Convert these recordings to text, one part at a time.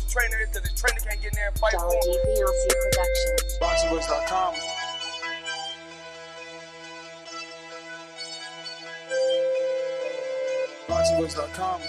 trainer is because his trainer can't get in there and fight for him. VLC Productions. BoxingVoice.com. BoxingVoice.com.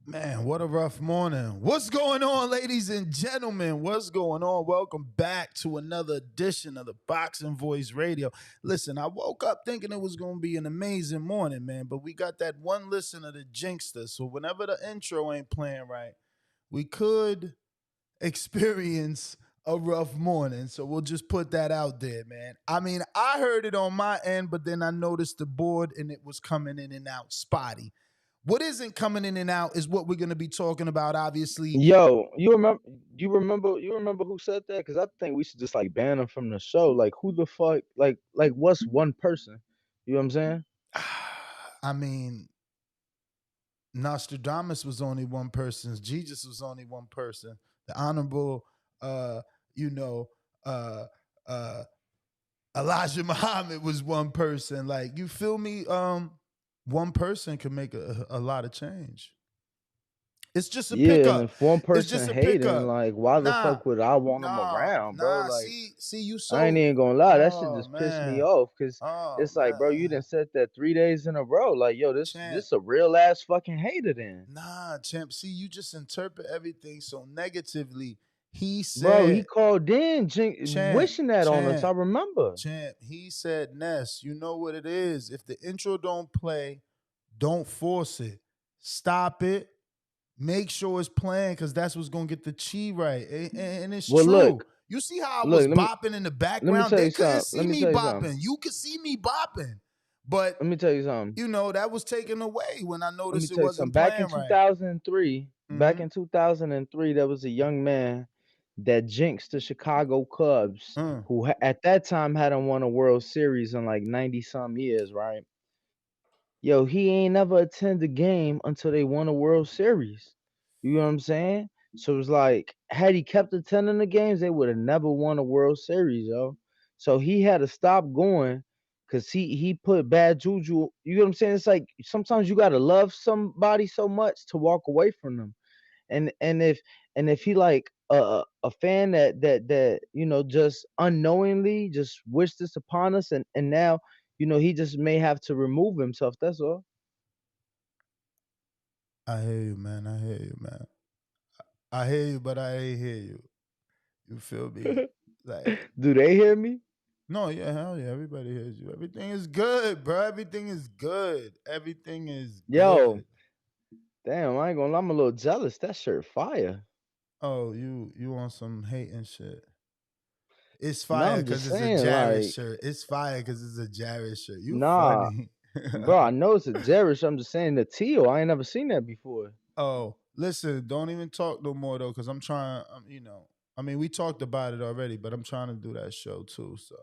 Man, what a rough morning. What's going on, ladies and gentlemen? What's going on? Welcome back to another edition of the Boxing Voice Radio. Listen, I woke up thinking it was going to be an amazing morning, man, but we got that one listener to jinxed us. So whenever the intro ain't playing right, we could experience a rough morning. So we'll just put that out there, man. I mean, I heard it on my end, but then I noticed the board and it was coming in and out spotty. What isn't coming in and out is what we're going to be talking about, obviously. Yo, you remember who said that? Because I think we should just like ban him from the show. Like, who the fuck? Like what's one person? You know what I'm saying? I mean, Nostradamus was only one person. Jesus was only one person. The Honorable, Elijah Muhammad was one person. Like, you feel me? One person can make a lot of change. It's just a pickup. And if one It's person just a hating, pickup. like, why the fuck would I want him around, bro? Like, see, you so. I ain't even gonna lie, that shit just pissed me off. Cause it's like, bro, you done said that 3 days in a row. Like, yo, this a real ass fucking hater then. Nah, champ. See, you just interpret everything so negatively. He said, bro, he called in wishing that on us. I remember. Champ, he said, Ness, you know what it is. If the intro don't play, don't force it. Stop it. Make sure it's playing because that's what's going to get the chi right. And it's true. Look, you see how I was bopping in the background? They couldn't see me bopping. You could see me bopping. But let me tell you something. You know, that was taken away when I noticed it wasn't playing right. Back in 2003, there was a young man that jinxed the Chicago Cubs, who at that time hadn't won a World Series in like 90-some years, right? Yo, he ain't never attended a game until they won a World Series. You know what I'm saying? So it's like, had he kept attending the games, they would have never won a World Series, yo. So he had to stop going because he put bad juju. You know what I'm saying? It's like sometimes you gotta love somebody so much to walk away from them. And if he like a fan that you know just unknowingly just wished this upon us, and now you know he just may have to remove himself. That's all. I hear you, man. I hear you, man. I hear you, but I ain't hear you. You feel me? Like, do they hear me? No, yeah, hell yeah. Everybody hears you. Everything is good, bro. Everything is good. Everything is good. Damn, I ain't gonna lie, I'm a little jealous. That shirt fire. Oh, you want some hate and shit. It's fire because it's a Jarrett shirt. It's fire because it's a Jarrett shirt. You funny. Bro, I know it's a Jarrett shirt. I'm just saying the teal. I ain't never seen that before. Oh, listen, don't even talk no more though, because I'm trying, you know, I mean, we talked about it already, but I'm trying to do that show too, so.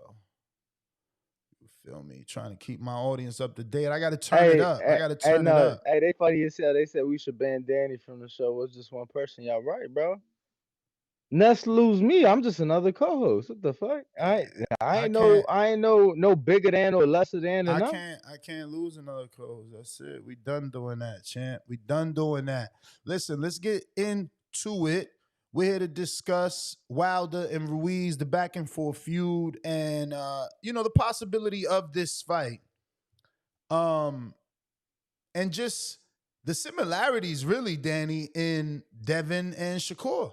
You feel me? Trying to keep my audience up to date. I got to turn it up. I got to turn it up. Hey, they funny as hell. They said we should ban Danny from the show. It was just one person. Y'all right, bro? Ness lose me. I'm just another co-host. What the fuck? I I ain't can't. no bigger than or lesser than I them. can't. I can't lose another co-host. That's it. We done doing that, champ. We done doing that. Listen, let's get into it. We're here to discuss Wilder and Ruiz, the back and forth feud, and the possibility of this fight. Um, and just the similarities, really, Danny, in Devin and Shakur.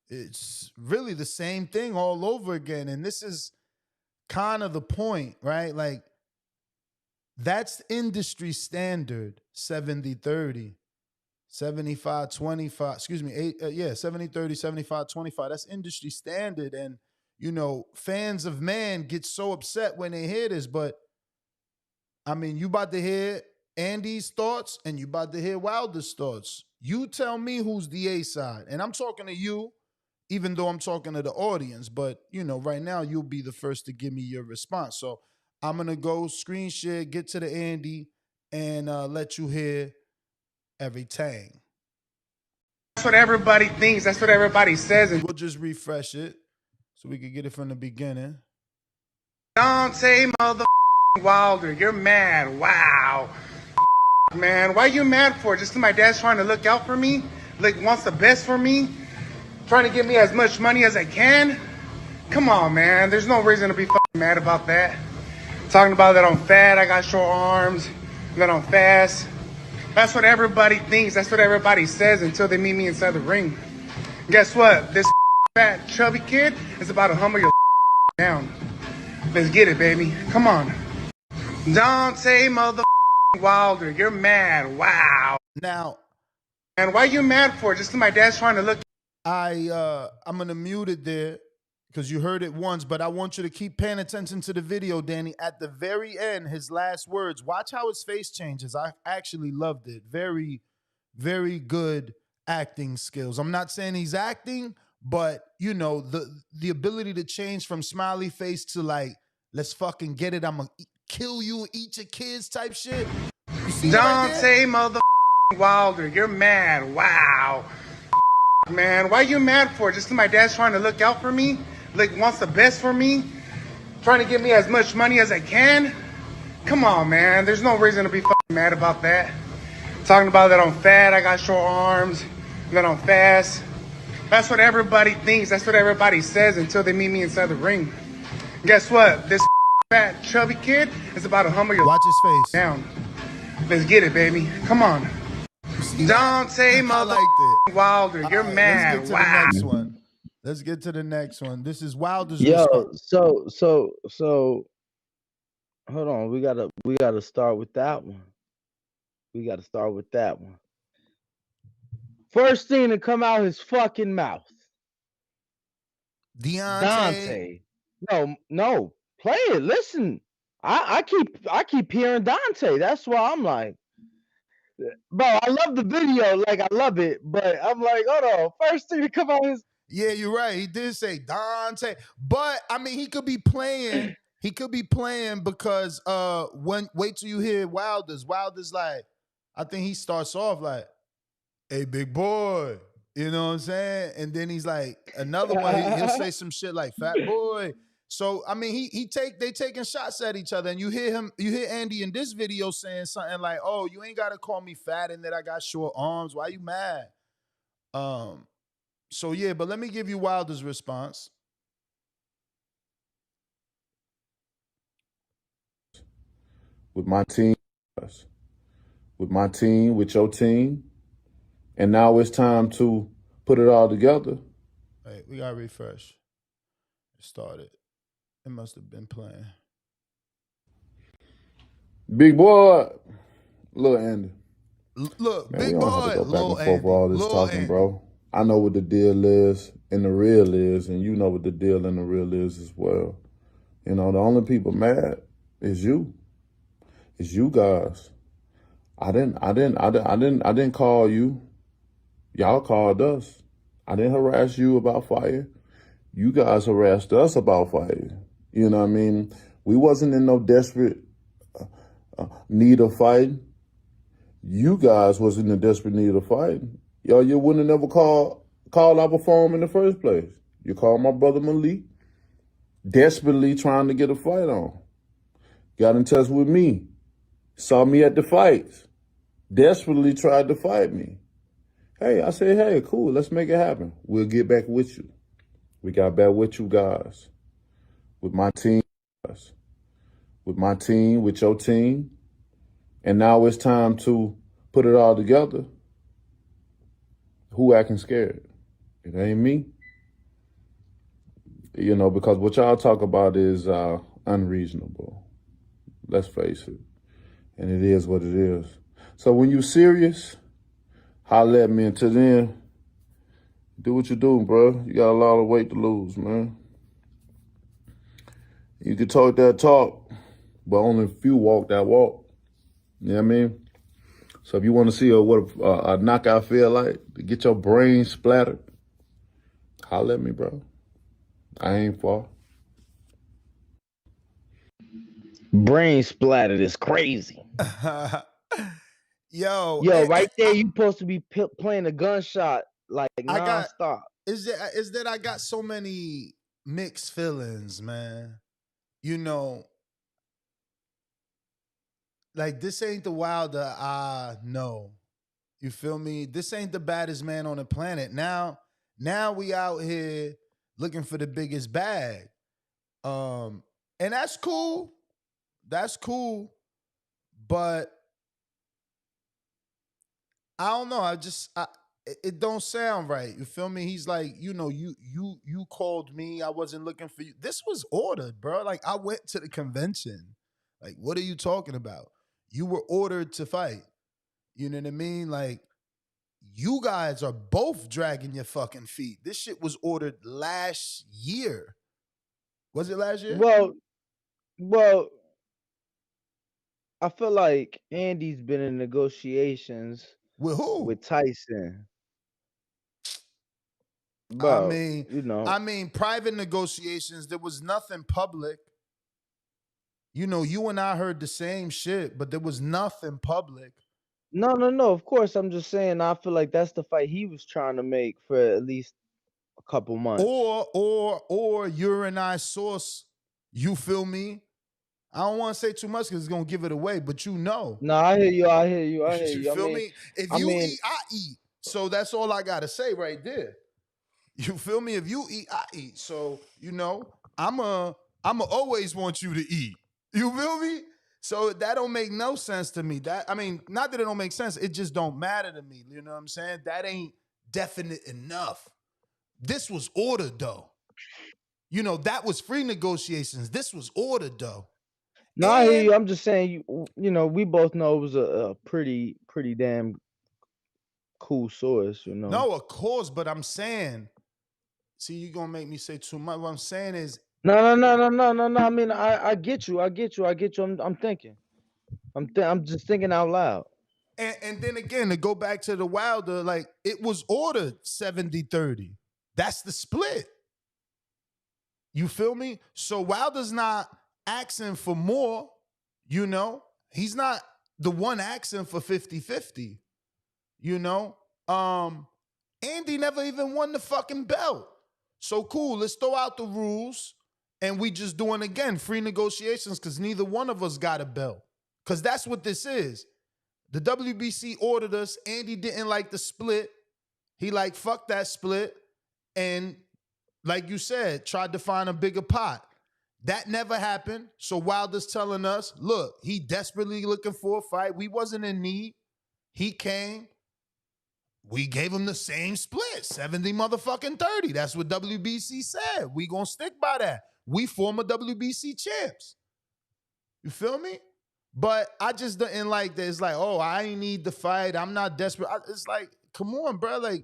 It's really the same thing all over again, and this is kind of the point, right? Like, that's industry standard 70-30, 75-25, excuse me, 70-30, 75-25. That's industry standard. And, fans of man get so upset when they hear this. But, I mean, you about to hear Andy's thoughts and you about to hear Wilder's thoughts. You tell me who's the A side. And I'm talking to you, even though I'm talking to the audience. But, right now you'll be the first to give me your response. So I'm going to go screen share, get to the Andy, and let you hear everything. That's what everybody thinks. That's what everybody says. And we'll just refresh it so we can get it from the beginning. Deontay Wilder, you're mad. Wow. Man, why are you mad for? Just 'cause my dad's trying to look out for me? Like, wants the best for me? Trying to get me as much money as I can? Come on, man. There's no reason to be mad about that. Talking about that I'm fat, I got short arms, that I'm fast. That's what everybody thinks. That's what everybody says until they meet me inside the ring. Guess what? This fat, chubby kid is about to humble your down. Let's get it, baby. Come on. Deontay Wilder, you're mad. Wow. Now, and why are you mad for? Just 'cause my dad's trying to look. I'm gonna mute it there because you heard it once, but I want you to keep paying attention to the video, Danny. At the very end, his last words. Watch how his face changes. I actually loved it. Very, very good acting skills. I'm not saying he's acting, but the ability to change from smiley face to like, let's fucking get it. I'm gonna kill you, eat your kids type shit. You see Deontay Wilder, you're mad. Wow. Man, why are you mad for? Just 'cause my dad's trying to look out for me? Like, wants the best for me? Trying to get me as much money as I can? Come on, man. There's no reason to be mad about that. Talking about that I'm fat, I got short arms, that I'm fast. That's what everybody thinks. That's what everybody says until they meet me inside the ring. Guess what? This fat, chubby kid is about to humble your Watch his face down. Let's get it, baby. Come on. Deontay Wilder, you're mad. Let's get to the next one. Let's get to the next one. This is Wilder's response. So hold on. We gotta start with that one. First thing to come out his fucking mouth. Deontay. No. Play it. Listen. I keep hearing Deontay. That's why I'm like, bro, I love the video. Like, I love it. But I'm like, hold on. First thing to come out his. Yeah, you're right. He did say Deontay. But I mean, he could be playing. He could be playing because wait till you hear Wilder's like, I think he starts off like, hey, big boy. You know what I'm saying? And then he's like, another one, he'll say some shit like fat boy. So I mean, they taking shots at each other, and you hear Andy in this video saying something like, "Oh, you ain't gotta call me fat and that I got short arms. Why you mad?" So yeah, but let me give you Wilder's response. With my team, with your team, and now it's time to put it all together. Hey, we gotta refresh. It started. It must have been playing. Big boy, little Andy. Look, man, big we don't boy, have to go back and forth Andy, for all this talking, Andy. Bro. I know what the deal is and the real is, and you know what the deal and the real is as well. The only people mad is you. It's you guys. I didn't call you. Y'all called us. I didn't harass you about fire. You guys harassed us about fire. You know what I mean? We wasn't in no desperate need of fighting. You guys was in the desperate need of fighting. Y'all, you wouldn't have never called called out before him in the first place. You called my brother Malik, desperately trying to get a fight on. Got in touch with me, saw me at the fights, desperately tried to fight me. Hey, I said, hey, cool, let's make it happen. We'll get back with you. We got back with you guys, with my team, with your team. And now it's time to put it all together. Who acting scared? It ain't me. You know, because what y'all talk about is unreasonable. Let's face it. And it is what it is. So when you serious, holler at me. Until then, do what you do, bro. You got a lot of weight to lose, man. You can talk that talk, but only a few walk that walk. You know what I mean? So if you want to see what a knockout feel like, to get your brain splattered, holler at me, bro. I ain't far. Brain splattered is crazy. Yo, right there, you supposed to be playing a gunshot like nonstop. Is that I got so many mixed feelings, man. You know, like this ain't the Wilder I know. You feel me? This ain't the baddest man on the planet. Now we out here looking for the biggest bag. And that's cool. That's cool. But I don't know. It don't sound right. You feel me? He's like, you know, you called me. I wasn't looking for you. This was ordered, bro. Like, I went to the convention. Like, what are you talking about? You were ordered to fight. You know what I mean? Like, you guys are both dragging your fucking feet. This shit was ordered last year. Was it last year? Well, I feel like Andy's been in negotiations with who? With Tyson. Bro, I mean, private negotiations. There was nothing public. You know, you and I heard the same shit, but there was nothing public. No. Of course, I'm just saying. I feel like that's the fight he was trying to make for at least a couple months. Or you're and I source. You feel me? I don't want to say too much because it's gonna give it away, but you know. No, I hear you. You feel me? If you eat, I eat. So that's all I gotta say right there. You feel me? If you eat, I eat. So you know, I'ma always want you to eat. You feel me? So that don't make no sense to me. That, I mean, not that it don't make sense. It just don't matter to me. You know what I'm saying? That ain't definite enough. This was ordered though. You know, that was free negotiations. This was ordered though. No, I hear you. I'm just saying, you know, we both know it was a pretty damn cool source, you know. No, of course, but I'm saying, see, you're gonna make me say too much. What I'm saying is, no. I mean, I get you. I'm thinking. I'm just thinking out loud. And then again, to go back to the Wilder, like, it was ordered 70-30. That's the split. You feel me? So Wilder's not asking for more, you know? He's not the one asking for 50-50, you know? Andy never even won the fucking belt. So cool, let's throw out the rules and we just doing again free negotiations because neither one of us got a belt. Because that's what this is. The WBC ordered us. Andy didn't like the split. He like, fuck that split. And like you said, tried to find a bigger pot. That never happened. So Wilder's telling us, look, he desperately looking for a fight. We wasn't in need. He came. We gave him the same split, 70-30. That's what WBC said. We gonna stick by that. We former WBC champs. You feel me? But I just didn't like that. It's like, oh, I ain't need the fight. I'm not desperate. It's like, come on, bro. Like,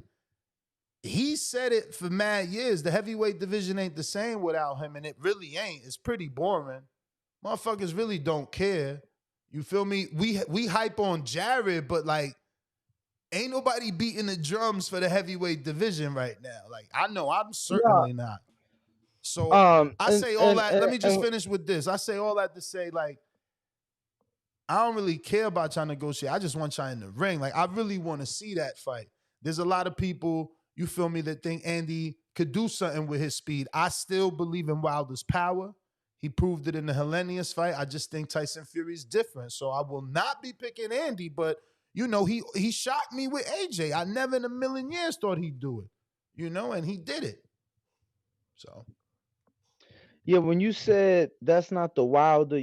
he said it for mad years. The heavyweight division ain't the same without him, and it really ain't. It's pretty boring. Motherfuckers really don't care. You feel me? We hype on Jared, but like, ain't nobody beating the drums for the heavyweight division right now. Like, I know I'm certainly not. So I say all that. Let me just finish with this. I say all that to say, like, I don't really care about y'all negotiate. I just want y'all in the ring. Like, I really want to see that fight. There's a lot of people, you feel me, that think Andy could do something with his speed. I still believe in Wilder's power. He proved it in the Hellenius fight. I just think Tyson Fury's different. So I will not be picking Andy, but, you know, he shocked me with AJ. I never in a million years thought he'd do it, you know, and he did it. So. Yeah, when you said that's not the Wilder,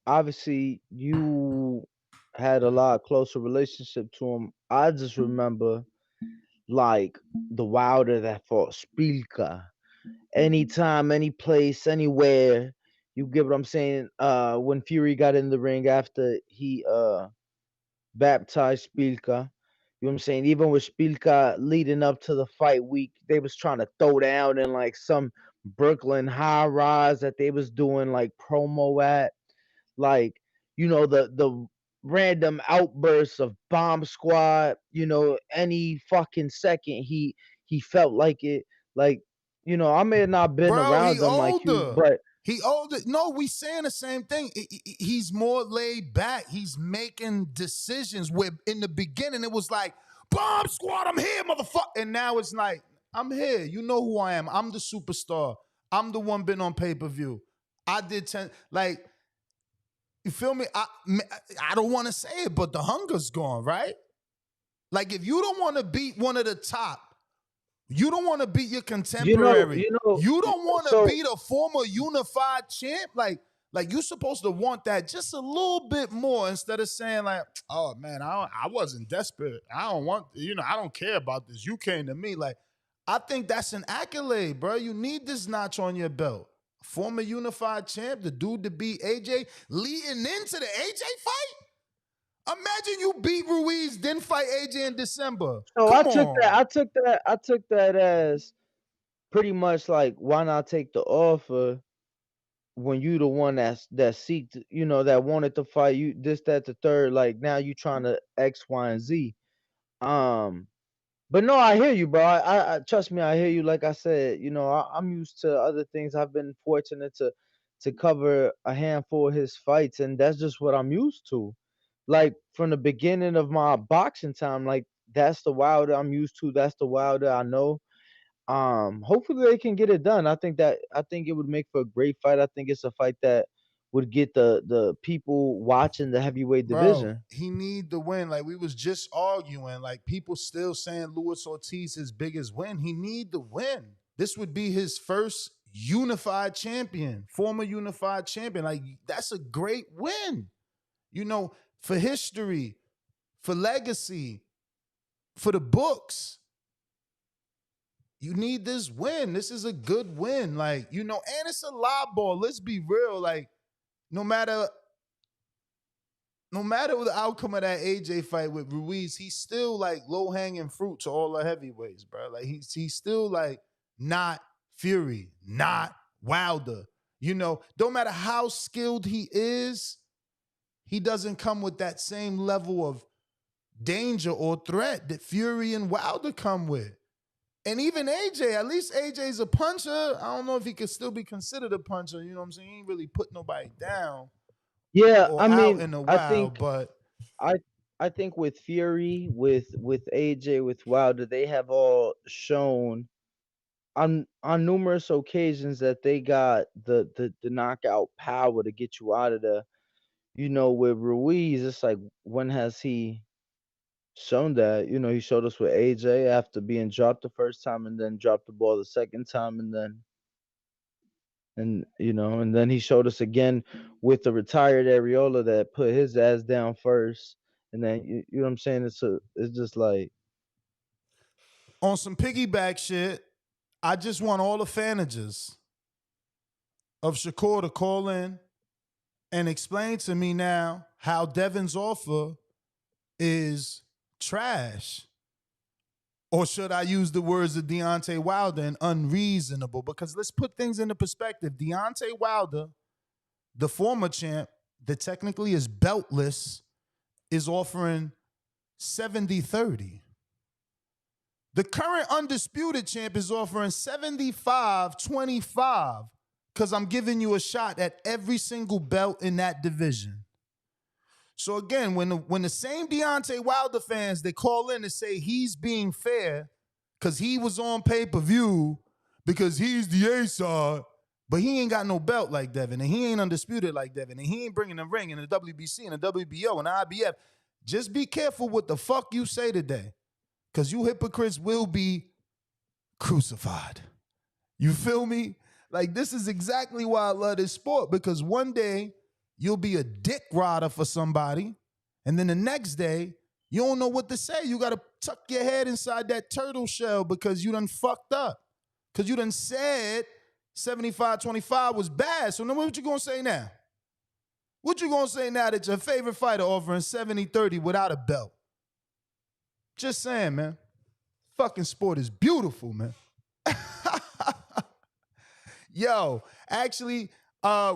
obviously you had a lot closer relationship to him. I just remember like the Wilder that fought Spilka. Anytime, any place, anywhere, you get what I'm saying? When Fury got in the ring after he baptized Spilka. You know what I'm saying? Even with Spilka leading up to the fight week, they was trying to throw down in like some Brooklyn high rise that they was doing like promo at. Like, the random outbursts of bomb squad, any fucking second he felt like it. Like, I may have not been Bro, he around them like you, older. but He older. No, we saying the same thing. He's more laid back. He's making decisions where in the beginning it was like, bomb squad, I'm here, motherfucker. And now it's like, I'm here. You know who I am. I'm the superstar. I'm the one been on pay-per-view. I did 10, like, you feel me? I don't want to say it, but the hunger's gone, right? Like, if you don't want to beat one of the top, you don't want to beat your contemporary. You don't want to beat a former unified champ. Like you're supposed to want that just a little bit more instead of saying like, oh man, I wasn't desperate. I don't want, I don't care about this. You came to me. Like, I think that's an accolade, bro. You need this notch on your belt. Former unified champ, the dude to beat AJ, leading into the AJ fight. Imagine you beat Ruiz, then fight AJ in December. So Come I took that as pretty much like, why not take the offer when you the one that seeked, that wanted to fight you, this, that, the third. Like, now you trying to X, Y, and Z. But no, I hear you, bro. I trust me, I hear you. Like I said, I'm used to other things. I've been fortunate to cover a handful of his fights, and that's just what I'm used to. Like, from the beginning of my boxing time, like, that's the Wilder I'm used to. That's the Wilder I know. Hopefully they can get it done. I think it would make for a great fight. I think it's a fight that would get the people watching the heavyweight Bro, division. he need the win. Like, we was just arguing. Like, people still saying Luis Ortiz his biggest win. He need the win. This would be his first unified champion, former unified champion. Like, that's a great win. For history, for legacy, for the books. You need this win. This is a good win. Like, and it's a live ball. Let's be real. Like, no matter the outcome of that AJ fight with Ruiz, he's still like low-hanging fruit to all the heavyweights, bro. Like, he's still like not Fury, not Wilder. Don't matter how skilled he is, he doesn't come with that same level of danger or threat that Fury and Wilder come with. And even AJ, at least AJ's a puncher. I don't know if he could still be considered a puncher. You know what I'm saying? He ain't really put nobody down. Yeah, Or I out mean, in a I while, think but I think with Fury, with AJ, with Wilder, they have all shown on numerous occasions that they got the knockout power to get you out of there. With Ruiz, it's like, when has he shown that? He showed us with AJ after being dropped the first time and then dropped the ball the second time, and then he showed us again with the retired Areola that put his ass down first. And then you know what I'm saying? It's just like, on some piggyback shit, I just want all the fanagers of Shakur to call in and explain to me now how Devin's offer is trash. Or should I use the words of Deontay Wilder and unreasonable? Because let's put things into perspective. Deontay Wilder, the former champ that technically is beltless, is offering 70-30. The current undisputed champ is offering 75-25 because I'm giving you a shot at every single belt in that division. So again, when the same Deontay Wilder fans, they call in and say he's being fair because he was on pay-per-view because he's the A-side, but he ain't got no belt like Devin, and he ain't undisputed like Devin, and he ain't bringing the ring in the WBC and the WBO and the IBF. Just be careful what the fuck you say today, because you hypocrites will be crucified. You feel me? Like, this is exactly why I love this sport, because one day you'll be a dick rodder for somebody, and then the next day you don't know what to say. You got to tuck your head inside that turtle shell because you done fucked up, because you done said 75-25 was bad. So now what you going to say now? What you going to say now that your favorite fighter offering 70-30 without a belt? Just saying, man. Fucking sport is beautiful, man. Yo, actually,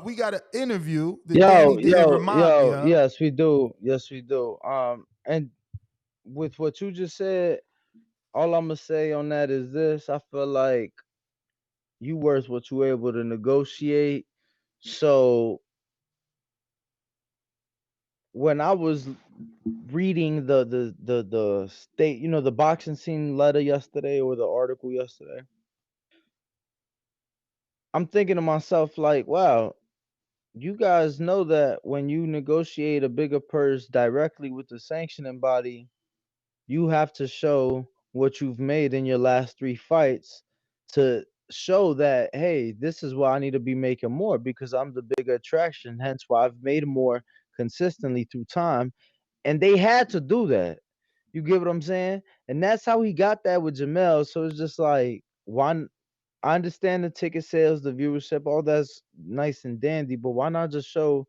we got an interview that Danny did remind me of. Yes, we do. Yes, we do. And with what you just said, all I'm gonna say on that is this: I feel like you worth what you were able to negotiate. So when I was reading the state, the boxing scene letter yesterday or the article yesterday, I'm thinking to myself like, wow, you guys know that when you negotiate a bigger purse directly with the sanctioning body, you have to show what you've made in your last 3 fights to show that, hey, this is why I need to be making more because I'm the bigger attraction. Hence why I've made more consistently through time. And they had to do that. You get what I'm saying? And that's how he got that with Jamel. So it's just like, I understand the ticket sales, the viewership, all that's nice and dandy, but why not just show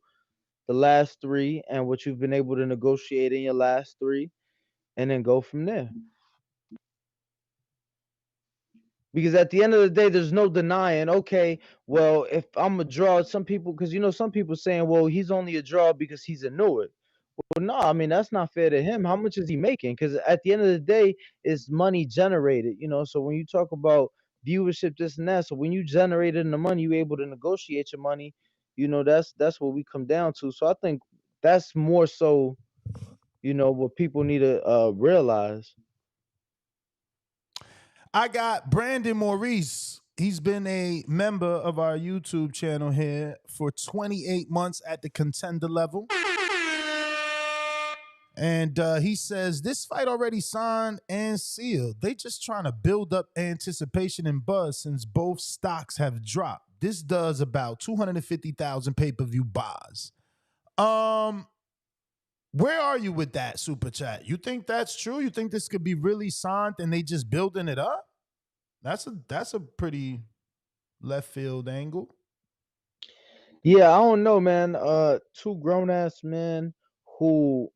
the last 3 and what you've been able to negotiate in your last 3 and then go from there? Because at the end of the day, there's no denying, okay, well, if I'm a draw, some people, because some people saying, well, he's only a draw because he's a Newark. Well, no, I mean, that's not fair to him. How much is he making? Because at the end of the day, it's money generated, so when you talk about viewership, this and that, so when you generated the money, you're able to negotiate your money, that's what we come down to. So I think that's more so, what people need to realize. I got Brandon Maurice. He's been a member of our YouTube channel here for 28 months at the contender level. And he says, this fight already signed and sealed. They just trying to build up anticipation and buzz since both stocks have dropped. This does about 250,000 pay-per-view buys. Where are you with that, Super Chat? You think that's true? You think this could be really signed and they just building it up? That's a pretty left field angle. Yeah, I don't know, man. 2 grown-ass men who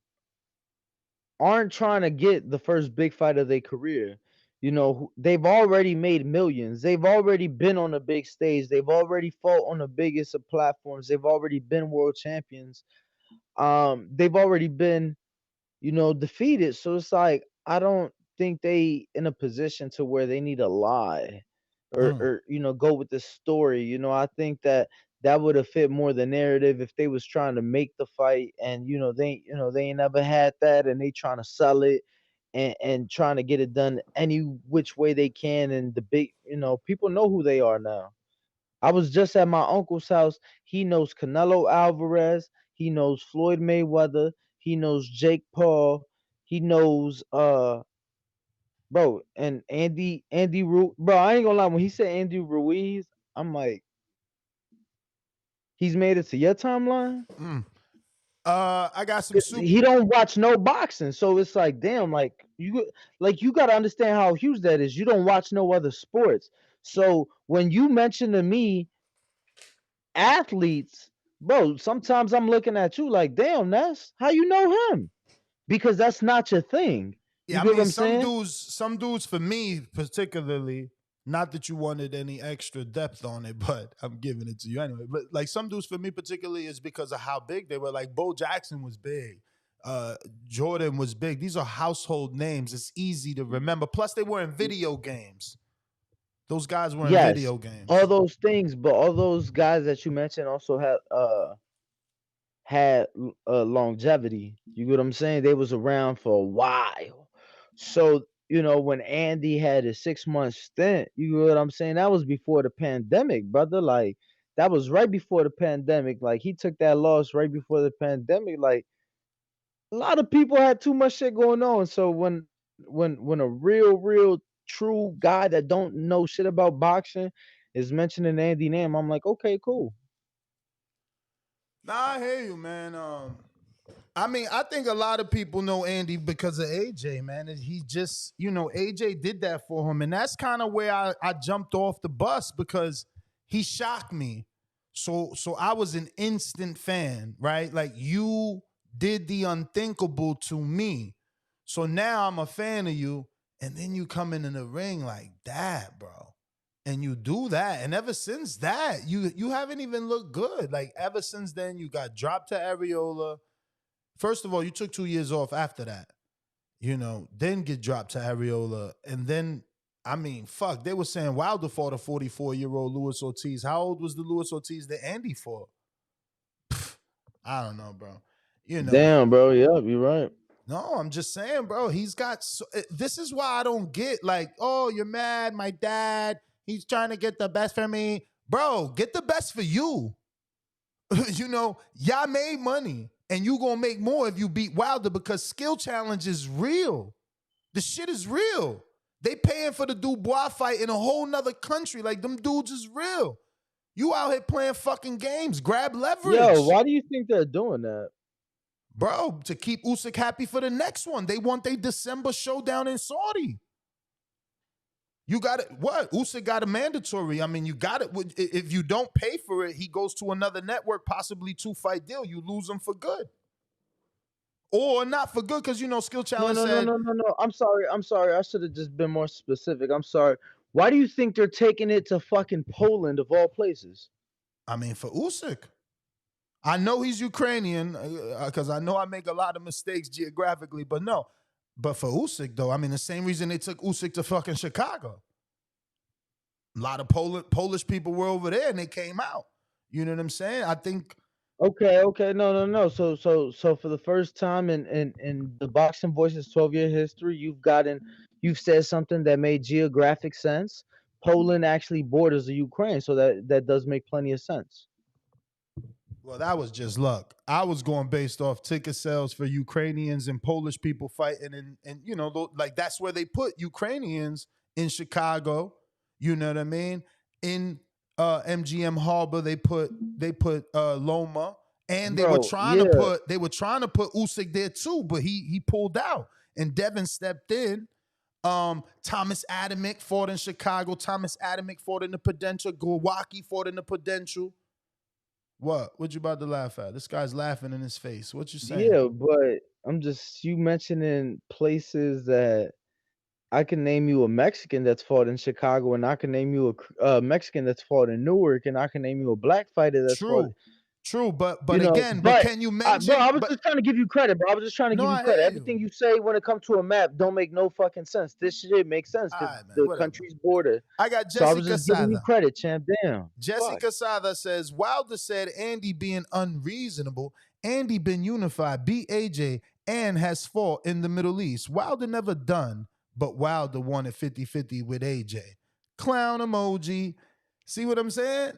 aren't trying to get the first big fight of their career. They've already made millions. They've already been on the big stage. They've already fought on the biggest of platforms. They've already been world champions. They've already been, defeated. So it's like, I don't think they in a position to where they need to lie or go with this story. I think that would have fit more the narrative if they was trying to make the fight and they ain't never had that and they trying to sell it and trying to get it done any which way they can. And the big, people know who they are now. I was just at my uncle's house. He knows Canelo Alvarez. He knows Floyd Mayweather. He knows Jake Paul. He knows bro, and Andy Ruiz. Bro, I ain't gonna lie, when he said Andy Ruiz, I'm like, he's made it to your timeline? I got some super. He don't watch no boxing, so it's like, damn, you gotta understand how huge that is. You don't watch no other sports. So when you mention to me athletes, bro, sometimes I'm looking at you like, damn, that's how you know him. Because that's not your thing. You Yeah, get what I'm saying? some dudes for me particularly, not that you wanted any extra depth on it, but I'm giving it to you anyway. But like some dudes for me particularly is because of how big they were. Like Bo Jackson was big. Jordan was big. These are household names. It's easy to remember. Plus they were in video games. Those guys were in video games. All those things, but all those guys that you mentioned also had longevity. You get what I'm saying? They was around for a while. So, when Andy had a 6 month stint, you know what I'm saying? That was before the pandemic, brother. Like, that was right before the pandemic. Like, he took that loss right before the pandemic. Like, a lot of people had too much shit going on. So when a real true guy that don't know shit about boxing is mentioning Andy name, I'm like, okay, cool. Nah, I hear you, man. I mean, I think a lot of people know Andy because of AJ, man. He just, AJ did that for him. And that's kind of where I jumped off the bus because he shocked me. So I was an instant fan, right? Like you did the unthinkable to me. So now I'm a fan of you. And then you come in the ring like that, bro. And you do that. And ever since that, you haven't even looked good. Like ever since then, you got dropped to Areola. First of all, you took 2 years off after that, then get dropped to Areola. And then, I mean, fuck, they were saying Wilder fought a 44-year-old Luis Ortiz. How old was the Luis Ortiz that Andy fought? I don't know, bro. Damn, bro. Yep, you're right. No, I'm just saying, bro. He's got. This is why I don't get like, oh, you're mad. My dad, he's trying to get the best for me, bro. Get the best for you. Y'all made money, and you gonna make more if you beat Wilder because skill challenge is real. The shit is real. They paying for the Dubois fight in a whole nother country. Like them dudes is real. You out here playing fucking games. Grab leverage. Yo, why do you think they're doing that? Bro, to keep Usyk happy for the next one. They want their December showdown in Saudi. You got it. What? Usyk got a mandatory. I mean, you got it. If you don't pay for it, he goes to another network, possibly 2-fight deal. You lose him for good. Or not for good, because, Skill Challenge said. No. I'm sorry. I should have just been more specific. I'm sorry. Why do you think they're taking it to fucking Poland, of all places? I mean, for Usyk. I know he's Ukrainian because I know I make a lot of mistakes geographically, but no. But for Usyk, though, I mean, the same reason they took Usyk to fucking Chicago. A lot of Polish people were over there and they came out. You know what I'm saying? I think. Okay. No. So for the first time in the Boxing Voices 12-year history, you've said something that made geographic sense. Poland actually borders the Ukraine, so that does make plenty of sense. Well, that was just luck. I was going based off ticket sales for Ukrainians and Polish people fighting, and like that's where they put Ukrainians in Chicago. You know what I mean? In MGM Harbor, they put Loma, and they were trying to put Usyk there too, but he pulled out, and Devin stepped in. Thomas Adamick fought in Chicago. Thomas Adamick fought in the Prudential. Glowacki fought in the Prudential. What you about to laugh at? This guy's laughing in his face. What you saying? Yeah, but you mentioning places that I can name you a Mexican that's fought in Chicago, and I can name you a Mexican that's fought in Newark, and I can name you a black fighter that's fought. True, but again, but can you mention? Bro, I was just trying to give you credit, bro. I was just trying to give you credit. Everything you say when it comes to a map don't make no fucking sense. This shit makes sense because the country's border. I got Jessica so I was just giving you credit, champ. Damn. Jessica Sada says, Wilder said Andy being unreasonable. Andy been unified, beat AJ, and has fought in the Middle East. Wilder never done, but Wilder won at 50-50 with AJ. Clown emoji. See what I'm saying?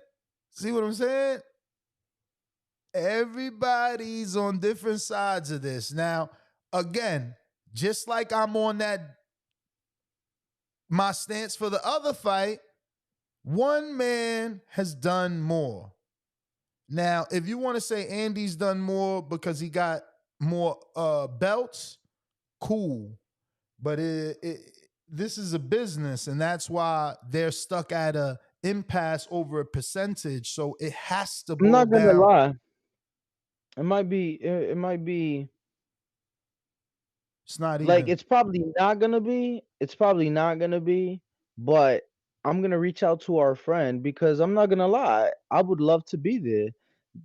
Everybody's on different sides of this. Now, again, just like I'm on my stance for the other fight, one man has done more. Now, if you want to say Andy's done more because he got more belts, cool. But this is a business, and that's why they're stuck at a impasse over a percentage. So it has to boil down. I'm not gonna lie. It might be. It's not even. Like it's probably not gonna be. But I'm gonna reach out to our friend because I'm not gonna lie. I would love to be there.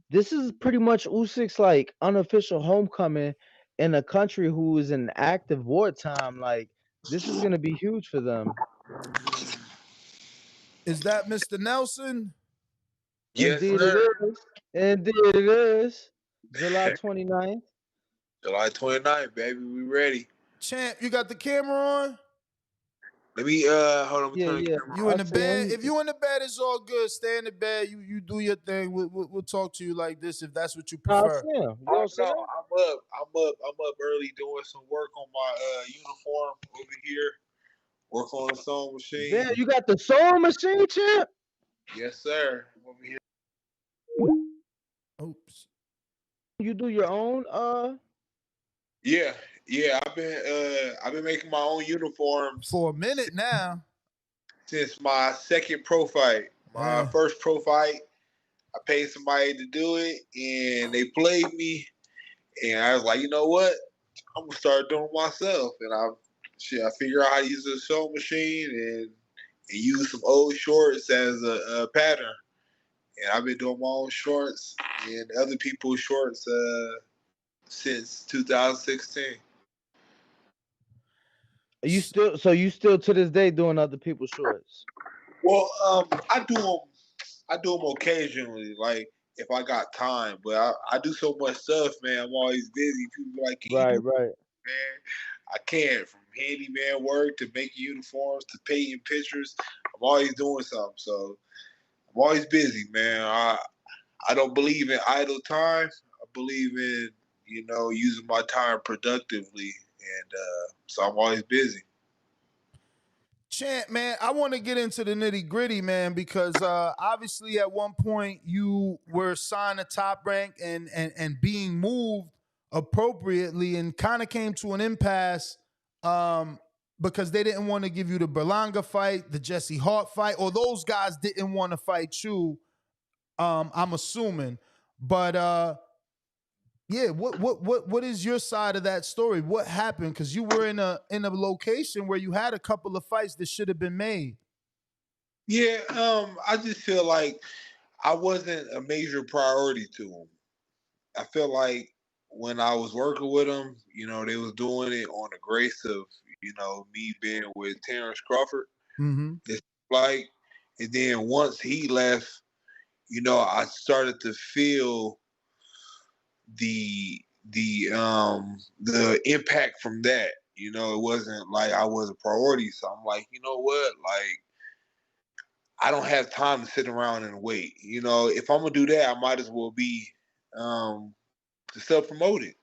This is pretty much Usyk's like unofficial homecoming in a country who is in active wartime. Like this is gonna be huge for them. Is that Mr. Nelson? Yes, Indeed sir. it is. Indeed it is. July 29th. July 29th, baby. We ready. Champ, you got the camera on? Let me hold on. Yeah, Turn the yeah. camera You on. in the I see bed? him. If you in the bed, it's all good. Stay in the bed. You do your thing. We'll talk to you like this if that's what you No, I prefer. see him. You Oh don't see no, him? I'm up early doing some work on my uniform over here. Work on the sewing machine. Damn, you got the sewing machine, champ? Yes, sir. I'm over here. Oops. You do your own Yeah. I've been making my own uniforms For a minute now. since my second pro fight. My first pro fight, I paid somebody to do it, and they played me. And I was like, you know what? I'm gonna start doing it myself. And I figure out how to use a sewing machine and use some old shorts as a pattern. And I've been doing my own shorts and other people's shorts since 2016. you still to this day doing other people's shorts? Well, I do them occasionally, like if I got time. But I do so much stuff, man. I'm always busy. People be like, "Can you do Right. man?" I can't. From handyman work to making uniforms to painting pictures, I'm always doing something. So I'm always busy, man. I don't believe in idle time. I believe in using my time productively, and so I'm always busy. Champ, man, I want to get into the nitty gritty, man, because obviously at one point you were signed to Top Rank and being moved appropriately, and kind of came to an impasse because they didn't want to give you the Berlanga fight, the Jesse Hart fight, or those guys didn't want to fight you. I'm assuming, but yeah, what is your side of that story? What happened? Because you were in a location where you had a couple of fights that should have been made. Yeah, I just feel like I wasn't a major priority to them. I feel like when I was working with them, they was doing it on the grace of me being with Terrence Crawford. Mm-hmm. It's like, and then once he left, I started to feel the impact from that. It wasn't like I was a priority. So I'm like, you know what? Like, I don't have time to sit around and wait. If I'm gonna do that, I might as well be self-promoted.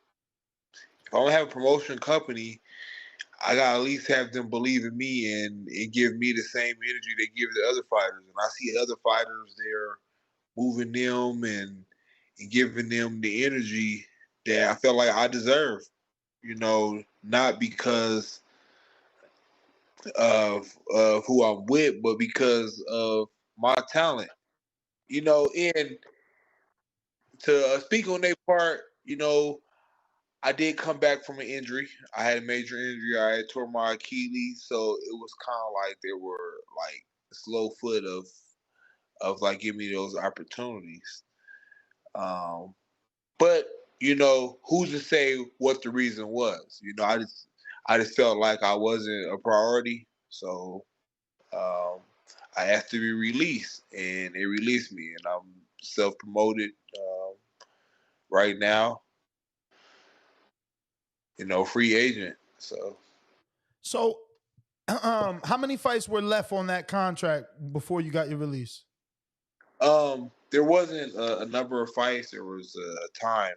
If I'm gonna have a promotion company, I gotta at least have them believe in me and give me the same energy they give the other fighters. And I see other fighters, they're moving them and giving them the energy that I felt like I deserve. Not because of who I'm with, but because of my talent. And to speak on their part, I did come back from an injury. I had a major injury. I had tore my Achilles, so it was kind of like they were like slow foot of like giving me those opportunities. But who's to say what the reason was? I just felt like I wasn't a priority, so I asked to be released, and they released me, and I'm self-promoted right now. Free agent. So, how many fights were left on that contract before you got your release? There wasn't a number of fights. There was a time.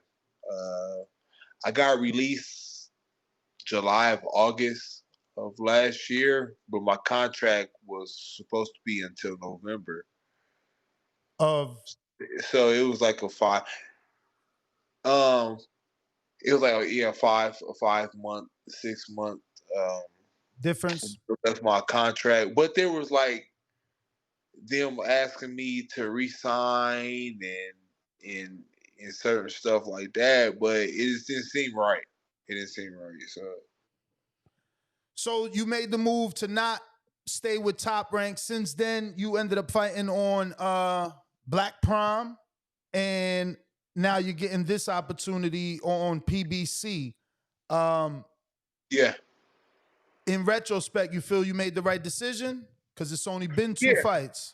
I got released July of August of last year, but my contract was supposed to be until November. So it was like a 5-month, 6-month difference. That's my contract. But there was like them asking me to resign and certain stuff like that, but it just didn't seem right. It didn't seem right. So you made the move to not stay with Top Rank. Since then, you ended up fighting on Black Prom, and now you're getting this opportunity on PBC. Yeah. In retrospect, you feel you made the right decision? Because it's only been two fights.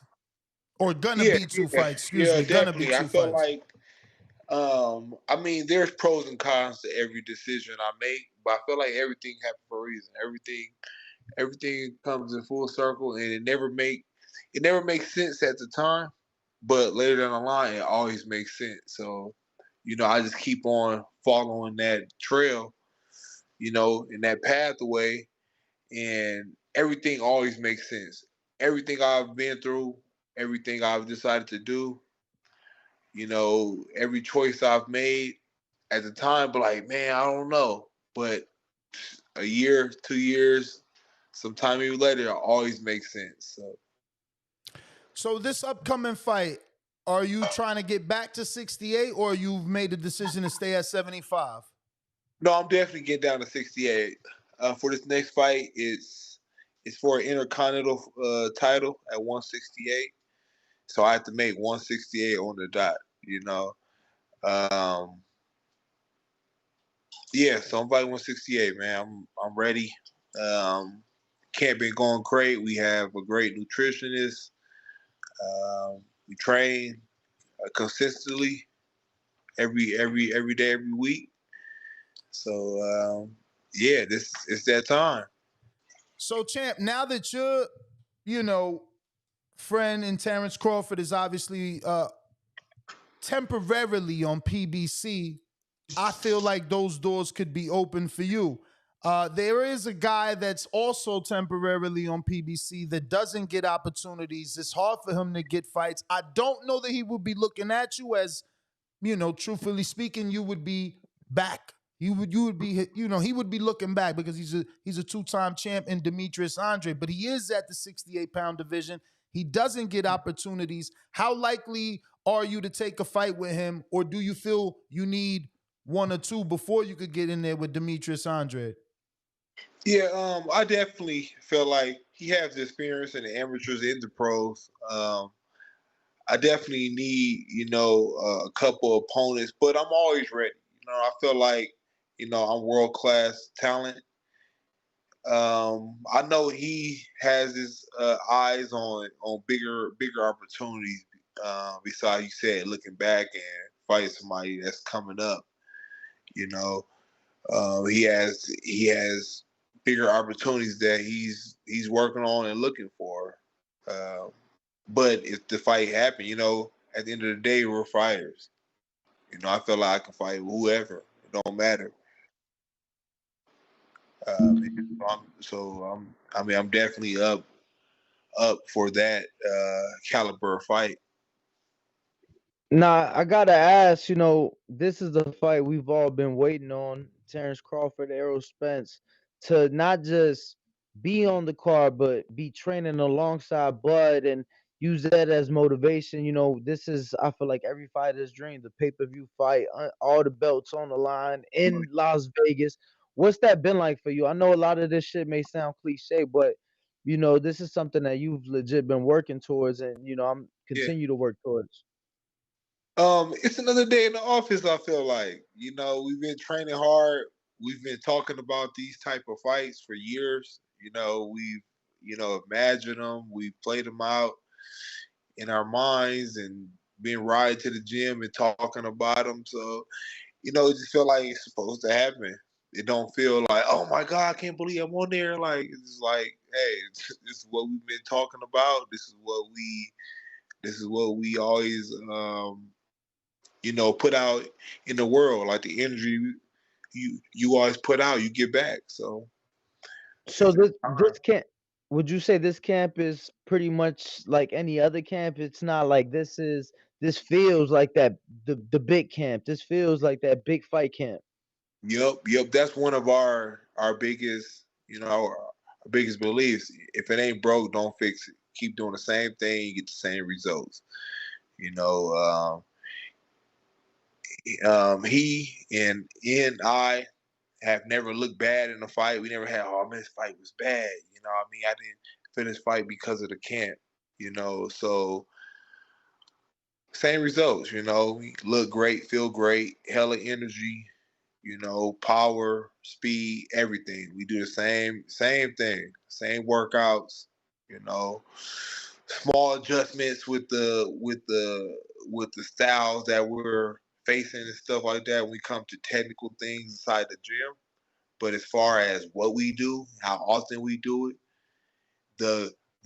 Or gonna be two fights, excuse me. Definitely. Gonna be two fights. I mean, there's pros and cons to every decision I make, but I feel like everything happens for a reason. Everything comes in full circle, and it never makes sense at the time, but later down the line, it always makes sense. So, I just keep on following that trail, in that pathway, and everything always makes sense. Everything I've been through, everything I've decided to do, every choice I've made at the time, but like, man, I don't know. But a year, 2 years, sometime even later, it always makes sense. So this upcoming fight, are you trying to get back to 68 or you've made a decision to stay at 75? No, I'm definitely getting down to 68. For this next fight, it's for an intercontinental title at 168. So I have to make 168 on the dot. Um, yeah. So I'm fighting 168, man. I'm ready. Camp been going great. We have a great nutritionist. We train consistently every day, every week. So yeah, this it's that time. So, champ, now that your, friend in Terrence Crawford is obviously temporarily on PBC, I feel like those doors could be open for you. There is a guy that's also temporarily on PBC that doesn't get opportunities. It's hard for him to get fights. I don't know that he would be looking at you as, truthfully speaking, you would be back. You would be, he would be looking back because he's a two-time champ in Demetrius Andre, but he is at the 68-pound division. He doesn't get opportunities. How likely are you to take a fight with him, or do you feel you need one or two before you could get in there with Demetrius Andre? Yeah, I definitely feel like he has the experience in the amateurs and the pros. I definitely need, a couple opponents, but I'm always ready. I feel like, I'm world class talent. I know he has his eyes on bigger opportunities. Besides, you said looking back and fighting somebody that's coming up. You know, he has bigger opportunities that he's working on and looking for. Uh, but if the fight happened, at the end of the day, we're fighters. I feel like I can fight whoever. It don't matter. I'm definitely up for that caliber of fight. Now, I gotta ask, this is the fight we've all been waiting on. Terrence Crawford, Errol Spence, to not just be on the card, but be training alongside Bud and use that as motivation. This is, I feel like, every fighter's dream, the pay-per-view fight, all the belts on the line in Las Vegas. What's that been like for you? I know a lot of this shit may sound cliche, but this is something that you've legit been working towards, and I'm Yeah. continue to work towards. It's another day in the office. I feel like we've been training hard. We've been talking about these type of fights for years. We've imagined them. We've played them out in our minds and been riding to the gym and talking about them. So it just feel like it's supposed to happen. It don't feel like, oh my God, I can't believe I'm on there. Like it's like, hey, this is what we've been talking about. This is what we always put out in the world. Like the energy you always put out, you get back. So So this camp, would you say this camp is pretty much like any other camp? It's not like this feels like that the big camp. This feels like that big fight camp. yep. That's one of our biggest, our biggest beliefs. If it ain't broke, don't fix it. Keep doing the same thing, you get the same results. You know, he and I have never looked bad in a fight. We never had, oh man, this fight was bad. I didn't finish fight because of the camp. So same results. We look great, feel great, hella energy. Power, speed, everything. We do the same thing, same workouts. You know, small adjustments with the styles that we're facing and stuff like that when we come to technical things inside the gym. But as far as what we do, how often we do it,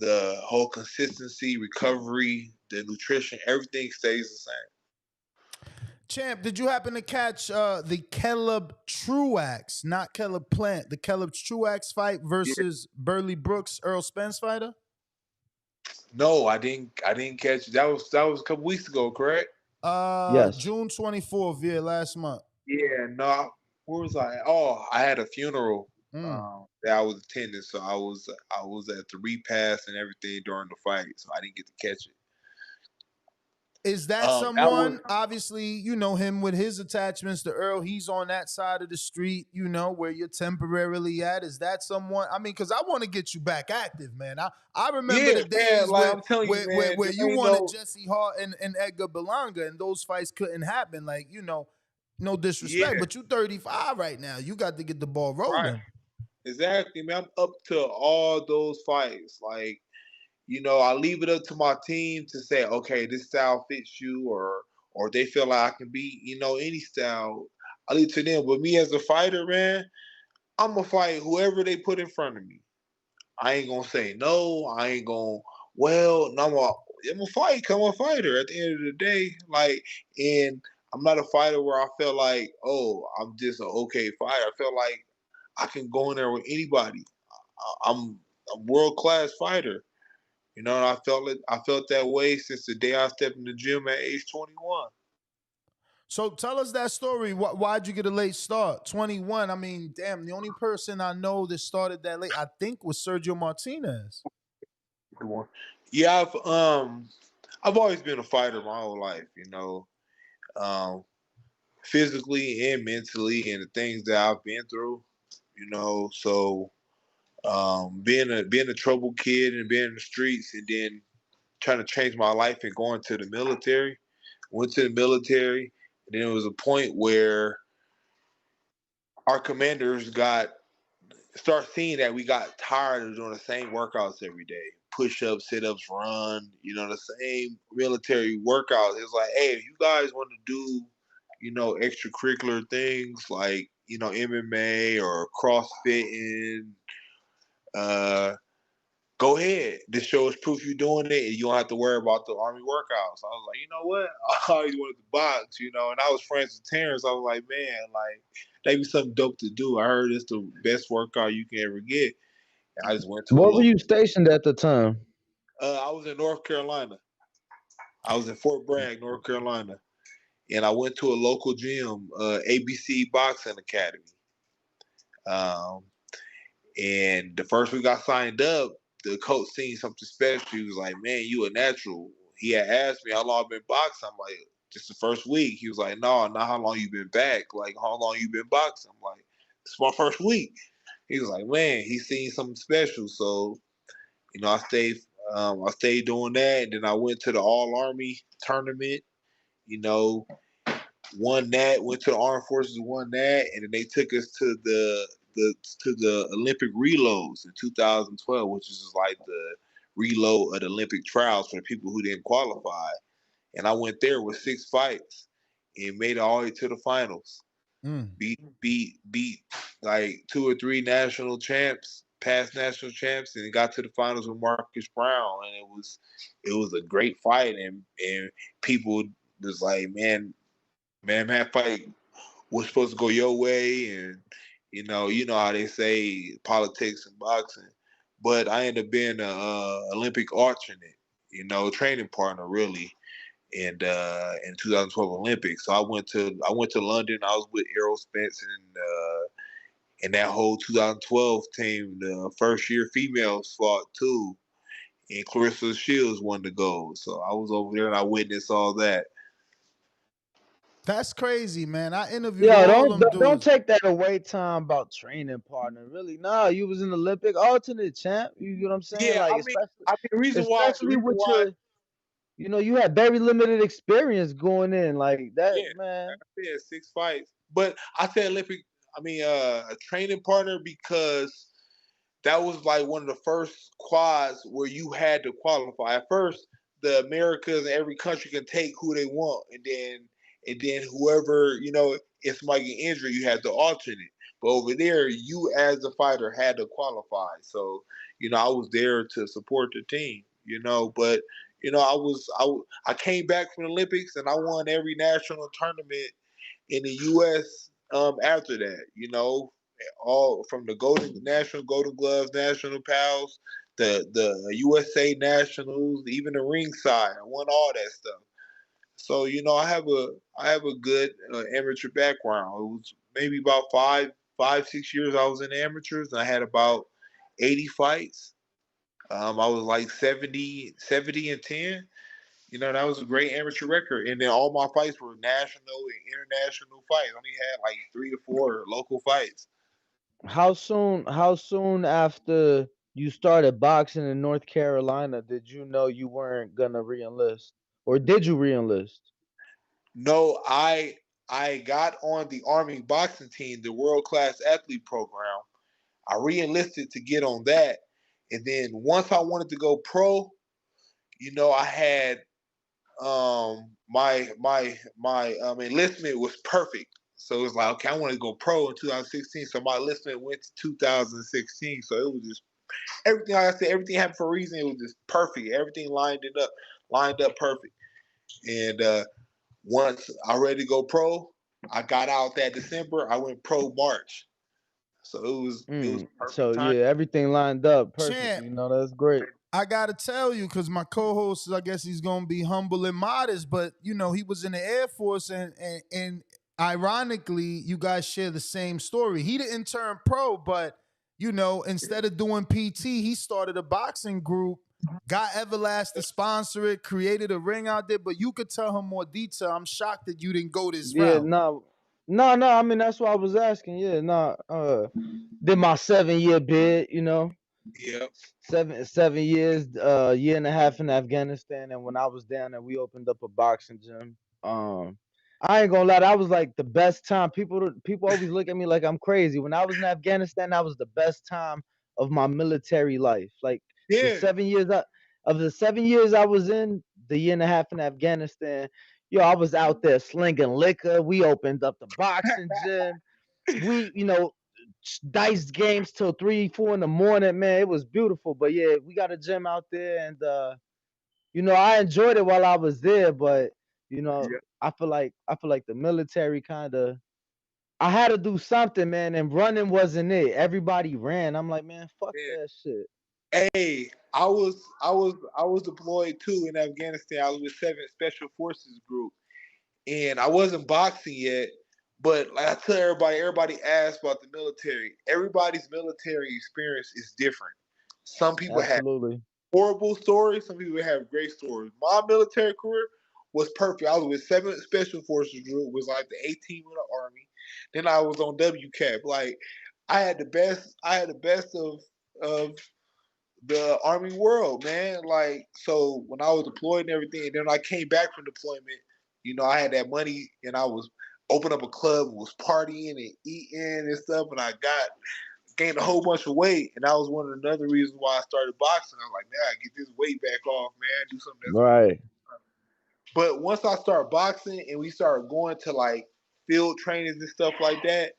the whole consistency, recovery, the nutrition, everything stays the same. Champ, did you happen to catch the Caleb Truax, not Caleb Plant, the Caleb Truax fight versus Burley Brooks, Earl Spence fighter? No, I didn't catch it. That was a couple weeks ago, correct? Yes. June 24th, yeah, last month. Yeah, no. Where was I? Oh, I had a funeral that I was attending, so I was at the repast and everything during the fight, so I didn't get to catch it. Is that someone, obviously, you know him with his attachments to Earl, he's on that side of the street, you know, where you're temporarily at. Is that someone, I mean, because I want to get you back active, man. I remember the days where you wanted Jesse Hart and Edgar Berlanga, and those fights couldn't happen. Like, you know, no disrespect, but you 35 right now. You got to get the ball rolling. Right. Exactly, man. I'm up to all those fights. Like, you know, I leave it up to my team to say, okay, this style fits you, or they feel like I can beat, you know, any style. I leave it to them. But me as a fighter, man, I'm gonna fight whoever they put in front of me. I ain't gonna say no. I ain't gonna. Well, no, I'm a fight. I'm a fighter. At the end of the day, like, and I'm not a fighter where I feel like, oh, I'm just an okay fighter. I feel like I can go in there with anybody. I'm a world class fighter. You know, and I felt that way since the day I stepped in the gym at age 21. So tell us that story. Why'd you get a late start? 21. I mean, damn, the only person I know that started that late, I think, was Sergio Martinez. Yeah, I've always been a fighter my whole life, you know. Physically and mentally, and the things that I've been through, you know. So being a troubled kid and being in the streets, and then trying to change my life and going to the military. Went to the military, and then it was a point where our commanders start seeing that we got tired of doing the same workouts every day. Push-ups, sit-ups, run, you know, the same military workouts. It's like, hey, if you guys want to do, you know, extracurricular things like, you know, MMA or CrossFitting, go ahead. This shows proof you're doing it, and you don't have to worry about the Army workouts. I was like, you know what? I always wanted to box, you know, and I was friends with Terrence. I was like, man, like, that'd be something dope to do. I heard it's the best workout you can ever get. And I just went to Where were you stationed at the time? I was in North Carolina. I was in Fort Bragg, North Carolina. And I went to a local gym, ABC Boxing Academy. And the first week I signed up, the coach seen something special. He was like, man, you a natural. He had asked me how long I've been boxing. I'm like, just the first week. He was like, no, not how long you been back. Like, how long you been boxing? I'm like, it's my first week. He was like, man, he seen something special. So, you know, I stayed doing that. And then I went to the All Army tournament, you know, won that, went to the Armed Forces, won that. And then they took us to the Olympic reloads in 2012, which is like the reload of the Olympic trials for the people who didn't qualify. And I went there with 6 fights and made it all the way to the finals. Beat like 2 or 3 national champs, past national champs, and got to the finals with Marcus Brown. And it was a great fight, and people was like, man, that fight was supposed to go your way, and you know how they say politics and boxing. But I ended up being a Olympic alternate, you know, training partner really, and in 2012 Olympics. So I went to London. I was with Errol Spence and that whole 2012 team. The first year females fought too, and Clarissa Shields won the gold. So I was over there and I witnessed all that. That's crazy, man. I interviewed all them dudes. Don't take that away, Tom, about training partner. Really, nah, you was an Olympic alternate champ. You know what I'm saying? Yeah, like, the reason why, your, you know, you had very limited experience going in like that, yeah, man. I said 6 fights, but I said Olympic. I mean, a training partner because that was like one of the first quads where you had to qualify. At first, the Americas and every country can take who they want, and then and then whoever, if somebody get injured, you had the alternate. But over there, you as a fighter had to qualify. So, I was there to support the team. But I came back from the Olympics and I won every national tournament in the U.S. After that. All from the National Golden Gloves, National Pals, the USA Nationals, even the ringside. I won all that stuff. So I have a good amateur background. It was maybe about 6 years I was in the amateurs, and I had about 80 fights. I was like 70 and 10. That was a great amateur record. And then all my fights were national and international fights. I only had like 3 or 4 local fights. How soon after you started boxing in North Carolina did you know you weren't gonna reenlist? Or did you reenlist? No, I got on the Army boxing team, the World Class Athlete Program. I re-enlisted to get on that. And then once I wanted to go pro, I had my enlistment was perfect. So it was like, okay, I want to go pro in 2016. So my enlistment went to 2016. So it was just everything. Like I said, everything happened for a reason. It was just perfect. Everything lined up perfect. And once I ready to go pro, I got out that December. I went pro March. So it was perfect So time. yeah, everything lined up Champ, perfectly. That's great. I gotta tell you, because my co-host, I guess he's gonna be humble and modest, but he was in the Air Force, and ironically, you guys share the same story. He didn't turn pro, but instead of doing PT, he started a boxing group, got Everlast to sponsor it, created a ring out there. But you could tell him more detail. I'm shocked that you didn't go this Yeah, route. no. I mean, that's what I was asking. Yeah, no. Did my 7-year bid. Yep. 7 years, year and a half in Afghanistan, and when I was down there, we opened up a boxing gym. I ain't gonna lie, that was like the best time. People always look at me like I'm crazy. When I was in Afghanistan, that was the best time of my military life. Like the Yeah. 7 years of the 7 years I was in, the year and a half in Afghanistan, I was out there slinging liquor. We opened up the boxing gym. We, dice games till 3, 4 in the morning, man. It was beautiful. But yeah, we got a gym out there, and I enjoyed it while I was there. But Yep. I feel like the military kind of, I had to do something, man. And running wasn't it. Everybody ran. I'm like, man, fuck Yeah. that shit. Hey, I was deployed too in Afghanistan. I was with 7th Special Forces Group, and I wasn't boxing yet. But like I tell everybody asks about the military. Everybody's military experience is different. Some people have Absolutely. horrible stories. Some people have great stories. My military career was perfect. I was with 7th Special Forces Group, was like the 18th of the Army. Then I was on WCAP. Like I had the best. I had the best of the Army world, man. Like, so when I was deployed and everything, and then I came back from deployment, I had that money and I was opened up a club, was partying and eating and stuff, and I gained a whole bunch of weight, and that was one of another reasons why I started boxing. I'm like, man, I get this weight back off, man. Do something that's gonna. Right. But once I started boxing and we started going to like field trainings and stuff like that,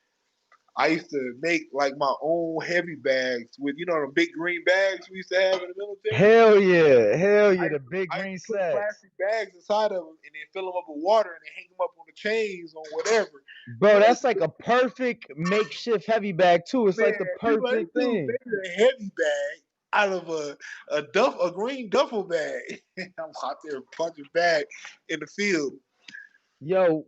I used to make like my own heavy bags with the big green bags we used to have in the military. Hell yeah. Hell I yeah. The used, big I used green to put sacks. plastic bags inside of them and then fill them up with water and then hang them up on the chains or whatever. Bro, that's like a perfect makeshift heavy bag too. It's Man, like the people like perfect dude thing. made a heavy bag out of a green duffel bag. I'm out there punching bag in the field. Yo,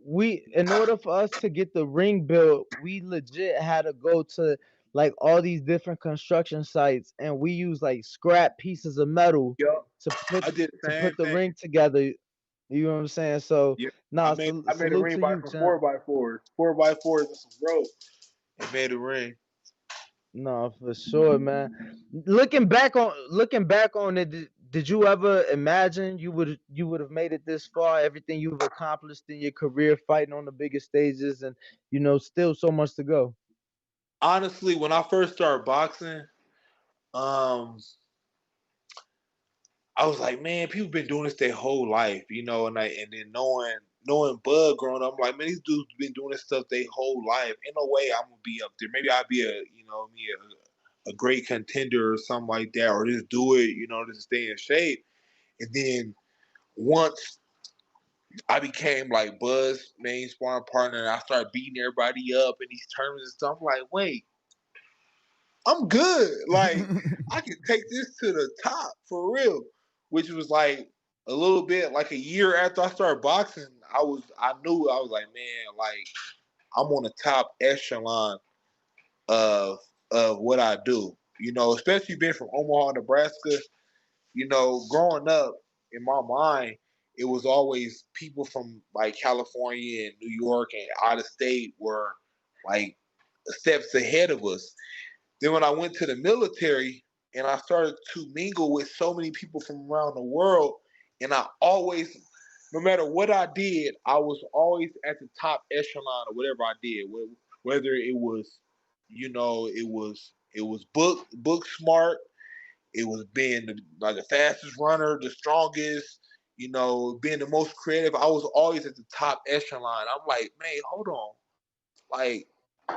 in order for us to get the ring built, we legit had to go to like all these different construction sites, and we use like scrap pieces of metal Yup. to put I did the to same put the thing. ring together. You know what I'm saying? So, Yep. nah, I made a salute ring to by you, some champ. 4x4s. 4x4s and some rope and made a ring. No, for sure, man. Looking back on it, did you ever imagine you would have made it this far? Everything you've accomplished in your career, fighting on the biggest stages, and still so much to go. Honestly, when I first started boxing, um, I was like, man, people been doing this their whole life, and then knowing knowing Bud growing up, I'm like, man, these dudes been doing this stuff their whole life. In a way, I'm gonna be up there. Maybe I'll be a great contender or something like that, or just do it, to stay in shape. And then once I became like Bud's main sparring partner, and I started beating everybody up in these tournaments and stuff, I'm like, wait, I'm good. Like, I can take this to the top for real. Which was like a little bit like a year after I started boxing, I knew I was like, man, like I'm on the top echelon of what I do. Especially being from Omaha, Nebraska, growing up in my mind, it was always people from like California and New York and out of state were like steps ahead of us. Then when I went to the military and I started to mingle with so many people from around the world, and I always, no matter what I did, I was always at the top echelon of whatever I did. Whether it was, it was book smart, it was being the fastest runner, the strongest, being the most creative. I was always at the top echelon. I'm like, man, hold on, like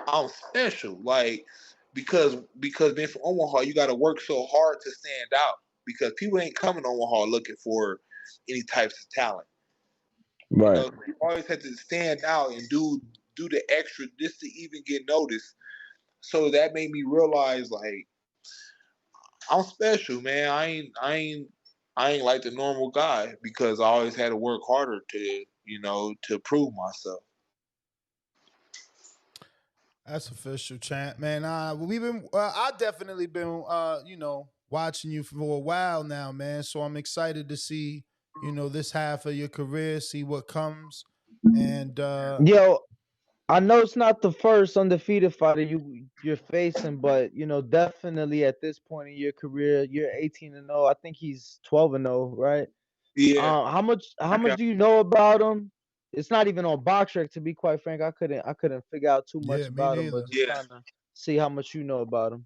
I'm special, like because being from Omaha, you got to work so hard to stand out because people ain't coming to Omaha looking for any types of talent. Right. You always had to stand out and do the extra just to even get noticed. So that made me realize like I'm special, man. I ain't like the normal guy because I always had to work harder to prove myself. That's official, champ, man. We've been, I definitely been, watching you for a while now, man. So I'm excited to see, this half of your career, see what comes, and Yo, I know it's not the first undefeated fighter you're facing, but definitely at this point in your career, you're 18-0. I think he's 12-0, right? Yeah. How much do you know about him? It's not even on BoxRec, to be quite frank. I couldn't figure out too much yeah, me about him, but neither. just trying to see how much you know about him.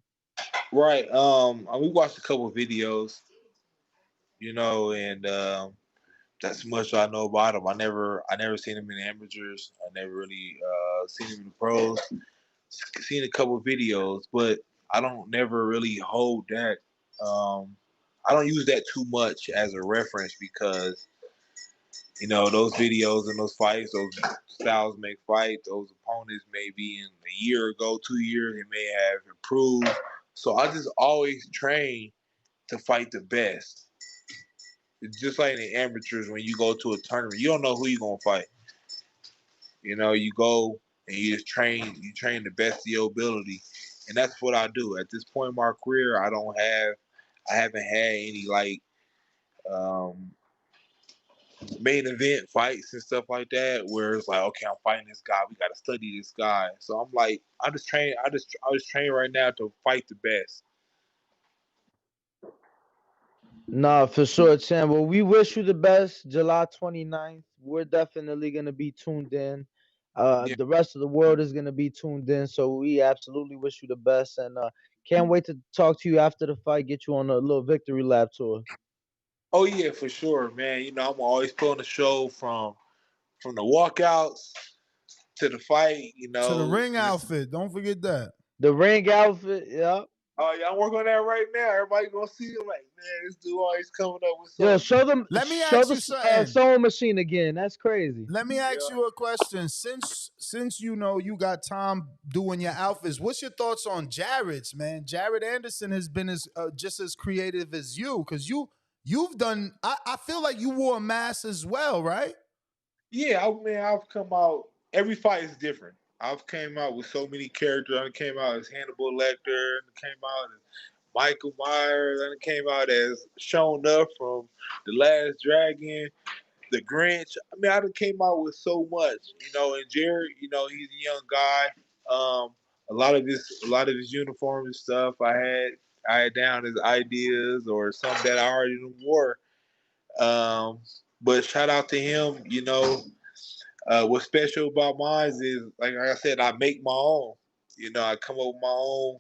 Right. We watched a couple of videos, and that's much I know about him. I never seen him in the amateurs. I never really seen him in the pros. Seen a couple of videos, but I don't never really hold that. I don't use that too much as a reference because those videos and those fights, those styles make fight. Those opponents may be in a year ago, 2 years, they may have improved. So I just always train to fight the best. It's just like in the amateurs when you go to a tournament, you don't know who you're gonna fight. You go and you just train. You train the best of your ability, and that's what I do. At this point in my career, I haven't had any like um, main event fights and stuff like that where it's like, okay, I'm fighting this guy. We got to study this guy. So I'm like, I just train right now to fight the best. Nah, for sure, Chan. Well, we wish you the best. July 29th. We're definitely gonna be tuned in. Yeah. The rest of the world is gonna be tuned in. So we absolutely wish you the best, and can't wait to talk to you after the fight. Get you on a little victory lap tour. Oh yeah, for sure, man. I'm always putting the show from the walkouts to the fight. To the ring outfit, don't forget that. The ring outfit, yeah. Oh yeah, I'm working on that right now. Everybody gonna see it like, man, this dude always coming up with Yo, something. show them, Let me show ask the you something. sewing machine again. That's crazy. Let me ask you a question. Since you got Tom doing your outfits, what's your thoughts on Jared's, man? Jared Anderson has been just as creative as you, because you've done. I feel like you wore a mask as well, right? Yeah, I've come out. Every fight is different. I've came out with so many characters. I came out as Hannibal Lecter, and came out as Michael Myers, and came out as shown up from The Last Dragon, The Grinch. I done came out with so much, And Jared, he's a young guy. A lot of his uniforms and stuff, I had down as ideas or something that I already wore. But shout out to him, what's special about mine is, like I said, I make my own. I come up with my own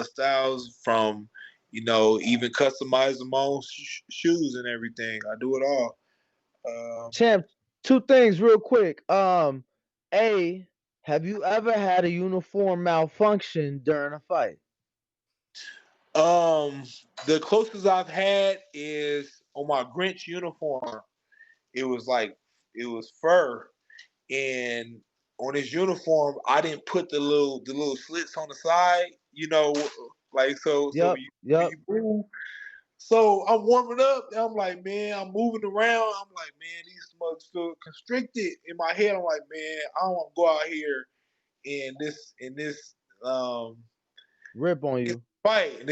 styles from, even customizing my own shoes and everything. I do it all. Champ, Two things real quick. A, have you ever had a uniform malfunction during a fight? The closest I've had is on my Grinch uniform. It was like it was fur, and on his uniform, I didn't put the little slits on the side. You know, like so Yep, when yep. you move. So I'm warming up, and I'm like, man, I'm moving around. I'm like, man, these smokes feel constricted in my head. I'm like, man, I don't want to go out here in this um Rip on in you. fight. And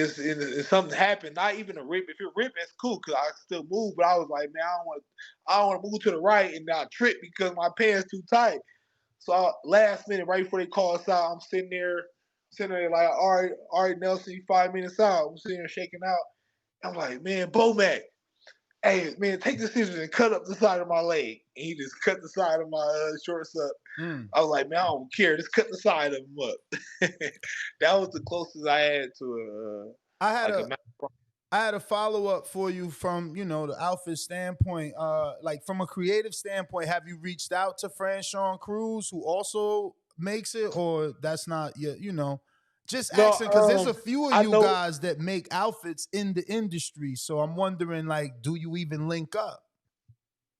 something happened. Not even a rip. If it rip, that's cool because I still move. But I was like, man, I don't want to move to the right and not trip because my pants too tight. So last minute, right before they call us out, I'm sitting there like, all right, Nelson, you 5 minutes out. I'm sitting there shaking out. I'm like, man, Bomac, hey, man, take the scissors and cut up the side of my leg. And he just cut the side of my shorts up. I was like, man, I don't care. Just cut the side of them up. That was the closest I had to I had like a I had a follow up for you from the outfit standpoint. Like from a creative standpoint, have you reached out to Franchon Cruz, who also makes it, or that's not yet? Just no. asking because there's a few of I you know. guys that make outfits in the industry. So I'm wondering, like, do you even link up?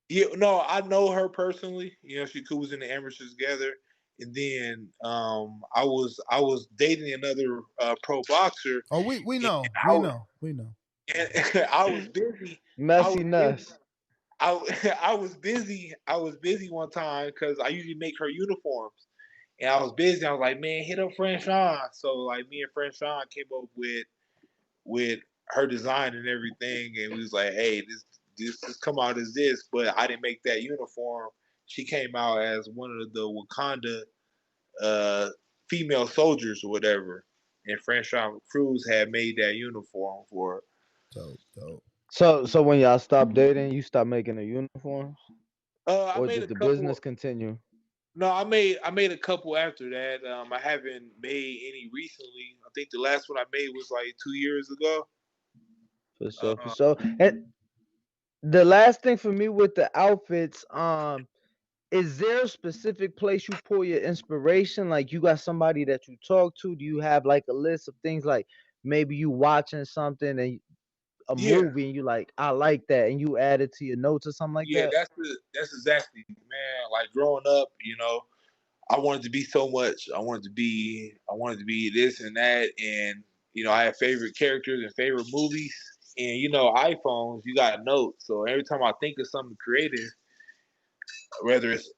Yeah, no, I know her personally. You know, she was in the amateurs together, and then I was dating another pro boxer. Oh, we And know, I we was, know, we know. and I was busy. I was busy. Messiness. I was busy. I was busy one time because I usually make her uniforms, and I was busy. I was like, man, hit up Franchon. So like me and Franchon came up with her design and everything, and we was like, hey, this come out as this, but I didn't make that uniform. She came out as one of the Wakanda female soldiers or whatever, and Franchon Cruz had made that uniform for her. Dope, dope. So when y'all stopped dating, you stopped making the uniforms, I or made did a the couple. business continue? No, I made a couple after that. I haven't made any recently. I think the last one I made was like 2 years ago. For sure, for Uh, sure. And the last thing for me with the outfits, is there a specific place you pull your inspiration? Like you got somebody that you talk to? Do you have like a list of things like maybe you watching something and a yeah, movie and you like, I like that, and you add it to your notes or something like yeah, that? that's exactly, man. Like growing up, I wanted to be so much. I wanted to be this and that, and I have favorite characters and favorite movies, and iPhones, you got notes. So every time I think of something creative, whether it's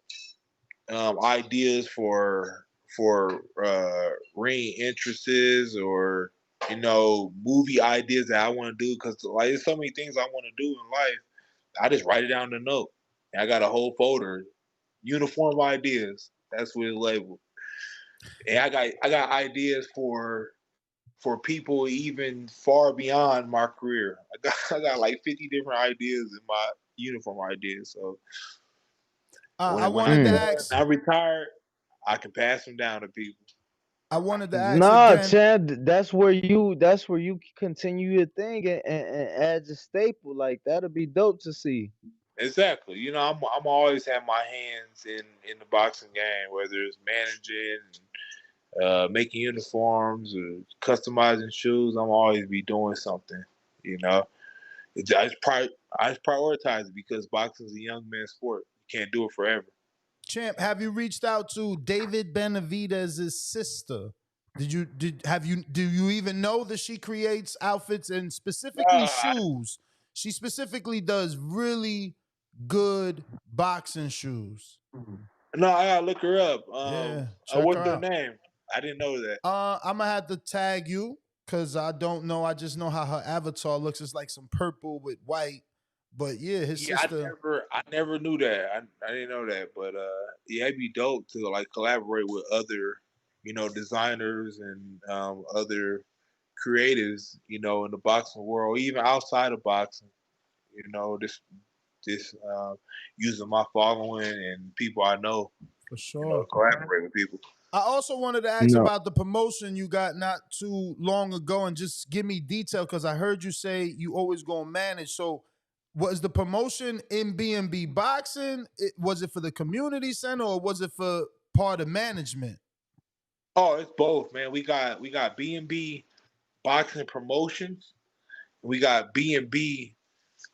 ideas for ring entrances or movie ideas that I want to do, because like there's so many things I want to do in life. I just write it down in a note. And I got a whole folder, uniform ideas. That's what it's labeled. And I got ideas for people even far beyond my career. I got like 50 different ideas in my uniform ideas. So I when wanted I'm to Mm. done, ask. I'm retired, I can pass them down to people. I wanted to ask Nah, again. Chad, that's where you continue your thing and add your staple. Like that'll be dope to see. Exactly. I'm always have my hands in the boxing game, whether it's managing, making uniforms, or customizing shoes. I'm always be doing something. You know, I just prioritize it because boxing is a young man's sport. You can't do it forever. Champ, have you reached out to David Benavidez's sister? Do you even know that she creates outfits and specifically Uh, shoes? She specifically does really good boxing shoes. no, I gotta look her up. Yeah, check her What's her out. name? I didn't know that. I'm gonna have to tag you because I don't know. I just know how her avatar looks. It's like some purple with white. But yeah, his Yeah, I sister. never, I never knew that. I didn't know that, but yeah, it'd be dope to like collaborate with other, designers and other creatives, in the boxing world, even outside of boxing. This using my following and people I know, For sure. collaborate with people. I also wanted to ask No. about the promotion you got not too long ago and just give me detail because I heard you say you always gonna manage. So was the promotion in B&B Boxing? Was it for the community center or was it for part of management? Oh, it's both, man. We got B&B Boxing Promotions. We got B&B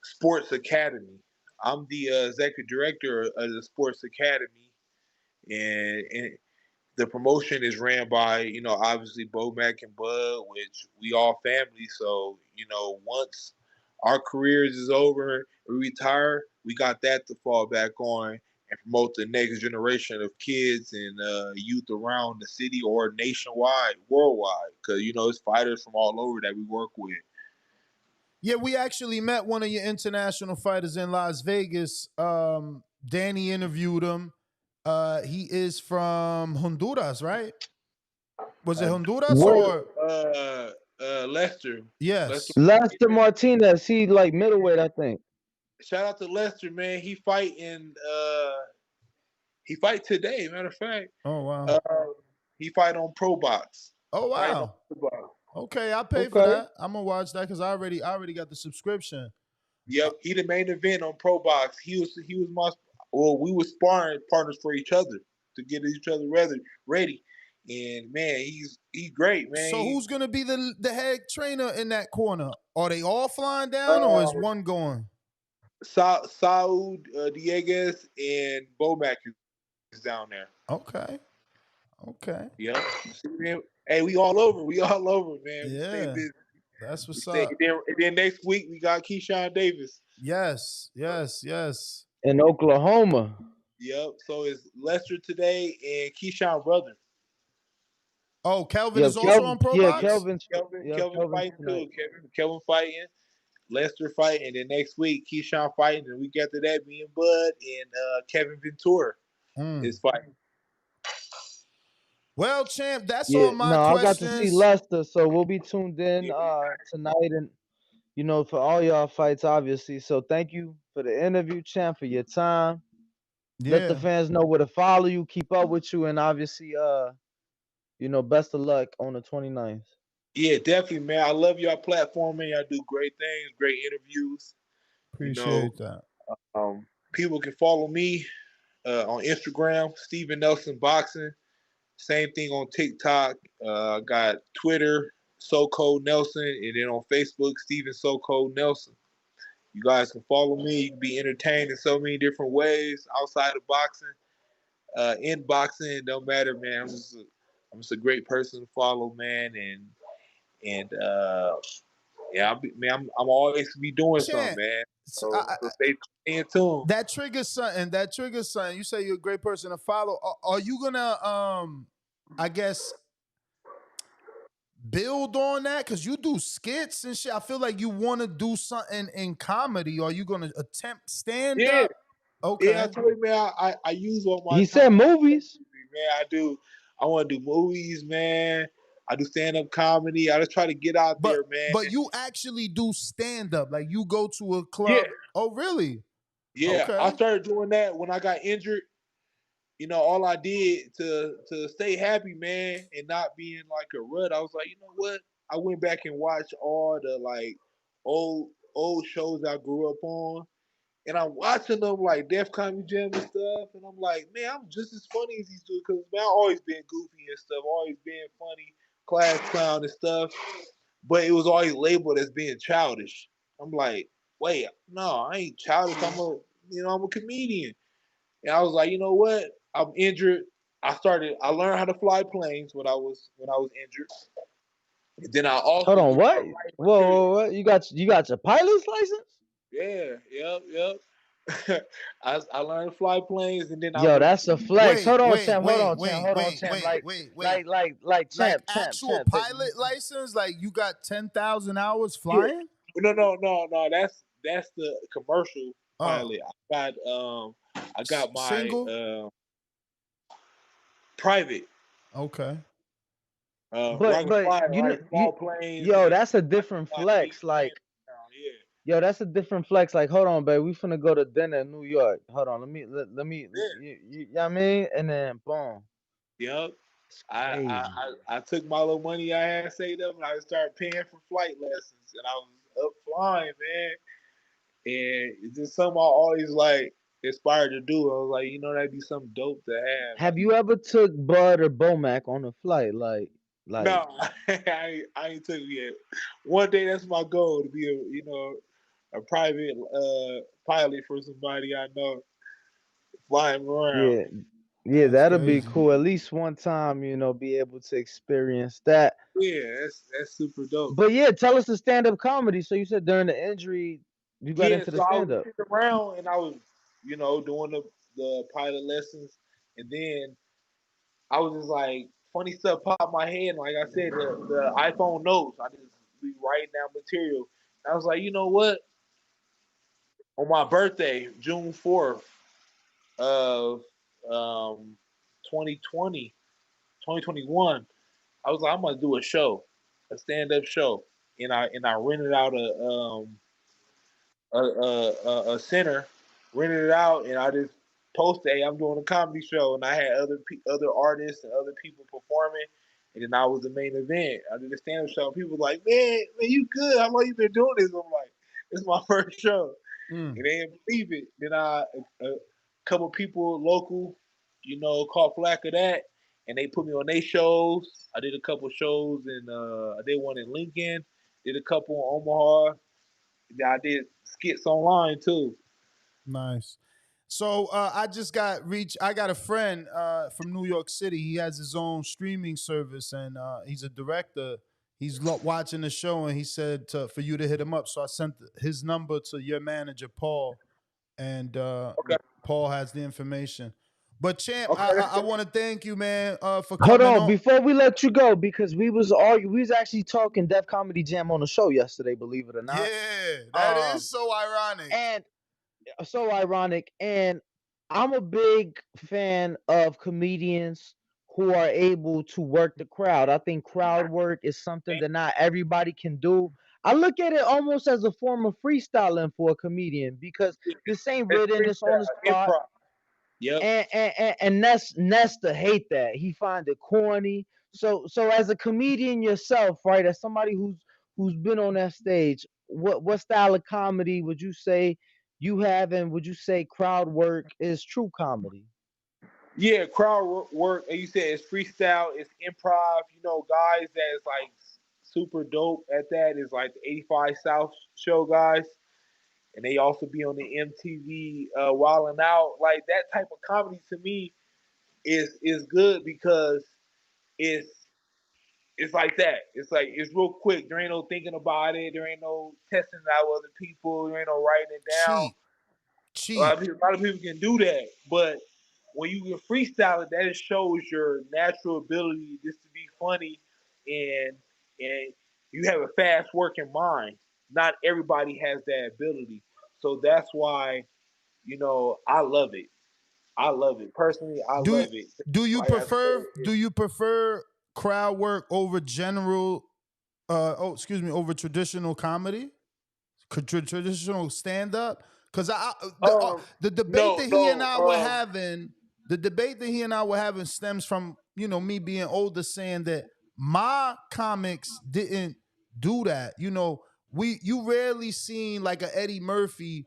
Sports Academy. I'm the executive director of the Sports Academy, and the promotion is ran by, obviously Bo Mac and Bud, which we all family. So, once our careers is over, we retire, we got that to fall back on and promote the next generation of kids and youth around the city or nationwide, worldwide. Because, it's fighters from all over that we work with. Yeah, we actually met one of your international fighters in Las Vegas. Danny interviewed him. He is from Honduras, right? Was it Honduras or Lester? yes? Lester Martinez. He like middleweight, I think. Shout out to Lester, man. He fight today. Matter of fact. Oh wow. He fight on Pro Box. Oh wow. Okay, I'll pay for that. I'm gonna watch that because I already got the subscription. Yep, he the main event on Pro Box. He was my. Well, we were sparring partners for each other to get each other ready. And man, he's great, man. So who's gonna be the head trainer in that corner? Are they all flying down, or is one going? Saud Dieguez and Bomac is down there. Okay. Yep. Hey, we all over, man. Yeah. That's what's up. And then next week we got Keyshawn Davis. Yes. In Oklahoma. Yep. So it's Lester today and Keyshawn brother. Oh, Kelvin is also on Pro Box? Kelvin fighting too. Kelvin fighting, Lester fighting, and then next week Keyshawn fighting, and the week after that me and Bud and Kevin Ventura is fighting. Well, champ, that's all my questions. I got to see Lester, so we'll be tuned in tonight, and for all y'all fights, obviously. So thank you for the interview, champ, for your time. Yeah. Let the fans know where to follow you, keep up with you, and obviously, best of luck on the 29th. Yeah, definitely, man. I love y'all platform, man. Y'all do great things, great interviews. Appreciate that. People can follow me on Instagram, Stephen Nelson Boxing. Same thing on TikTok. I got Twitter, So Cold Nelson, and then on Facebook, Stephen So Cold Nelson. You guys can follow me. You can be entertained in so many different ways outside of boxing. In boxing, it don't matter, man. I'm just a great person to follow, man, and I'm always be doing something, man. So stay tuned. That triggers something. You say you're a great person to follow. Are you gonna I guess build on that? Because you do skits and shit. I feel like you want to do something in comedy. Are you gonna attempt stand up? Okay. Yeah, I told you, man, I use all my He said movies. Man, I do. I want to do movies, man. I do stand-up comedy. I just try to get out there, man. But you actually do stand-up. Like, you go to a club. Yeah. Oh, really? Yeah. Okay. I started doing that when I got injured. All I did to stay happy, man, and not be in like a rut, I was like, you know what? I went back and watched all the like old shows I grew up on. And I'm watching them like Def Comedy Jam and stuff, and I'm like, man, I'm just as funny as these dudes, because man, I've always been goofy and stuff, always been funny, class clown and stuff, but it was always labeled as being childish. I'm like, wait, no, I ain't childish. I'm a comedian. And I was like, you know what? I'm injured. I learned how to fly planes when I was injured. And then I also hold on, what? Whoa, you got your pilot's license? Yeah, yep. I learned to fly planes, and then that's a flex. Hold on, champ. Like champ, actual pilot license. Like, you got 10,000 hours flying? No. That's the commercial pilot. I got my single private. Okay. But small planes. That's a different flex. Like. Yo, that's a different flex. Like, hold on, babe. We finna go to dinner in New York. Hold on, let me. You know what I mean? And then boom. Yep. I took my little money I had saved up, and I started paying for flight lessons, and I was up flying, man. and it's just something I always like inspired to do. I was like, that'd be something dope to have. Have you ever took Bud or Bomac on a flight? Like No, I ain't took it yet. One day that's my goal to be a private pilot for somebody I know, flying around. yeah, yeah, That's that'll be crazy. cool. At least one time, be able to experience that. Yeah, that's super dope. But yeah, tell us the stand-up comedy. So you said during the injury, you got Yeah, into the so I was stand-up. sitting around and I was, doing the pilot lessons, and then I was just like, funny stuff popped my head. Like I said, the iPhone notes, I just be writing down material. And I was like, you know what? On my birthday, June 4th of 2020, 2021, I was like, I'm gonna do a show, a stand up show, and I rented out a center, rented it out, and I just posted, "Hey, I'm doing a comedy show," and I had other artists and other people performing, and then I was the main event. I did a stand up show. And people were like, man, you good? How long you been doing this? I'm like, it's my first show, and they didn't believe it. Then a couple people local, caught flack of that, and they put me on their shows. I did a couple shows, and I did one in Lincoln, did a couple in Omaha. Yeah, I did skits online too. Nice. So I got a friend from New York City. He has his own streaming service, and he's a director. He's watching the show, and he said for you to hit him up. So I sent his number to your manager, Paul, and Okay. Paul has the information. But Champ, Okay. I want to thank you, man, for Hold coming on, on. before we let you go, because we was actually talking Def Comedy Jam on the show yesterday, believe it or not. Yeah, that Um, is so ironic. and so ironic. And I'm a big fan of comedians who are able to work the crowd. I think crowd work is something that not everybody can do. I look at it almost as a form of freestyling for a comedian because this ain't It's written, it's on the freestyle, spot. improv. Yep. And Nesta hate that. He find it corny. So as a comedian yourself, right? As somebody who's been on that stage, what style of comedy would you say you have, and would you say crowd work is true comedy? Yeah, crowd work. And you said it's freestyle, it's improv. Guys that is like super dope at that is like the 85 South show guys, and they also be on the MTV Wild and Out. Like that type of comedy to me is good because it's it's like that. It's like it's real quick. There ain't no thinking about it. There ain't no testing it out with other people. There ain't no writing it down. Cheap, cheap. A lot of people can do that, but when you can freestyle it, that just shows your natural ability just to be funny, and and you have a fast working mind. Not everybody has that ability, so that's why I love it. I love it personally. I Do love it. do you Like I said, prefer do you prefer crowd work over general over traditional comedy? Traditional stand up? Cuz the debate no, that he and no, I were having, stems from, me being older saying that my comics didn't do that. You rarely seen like a Eddie Murphy.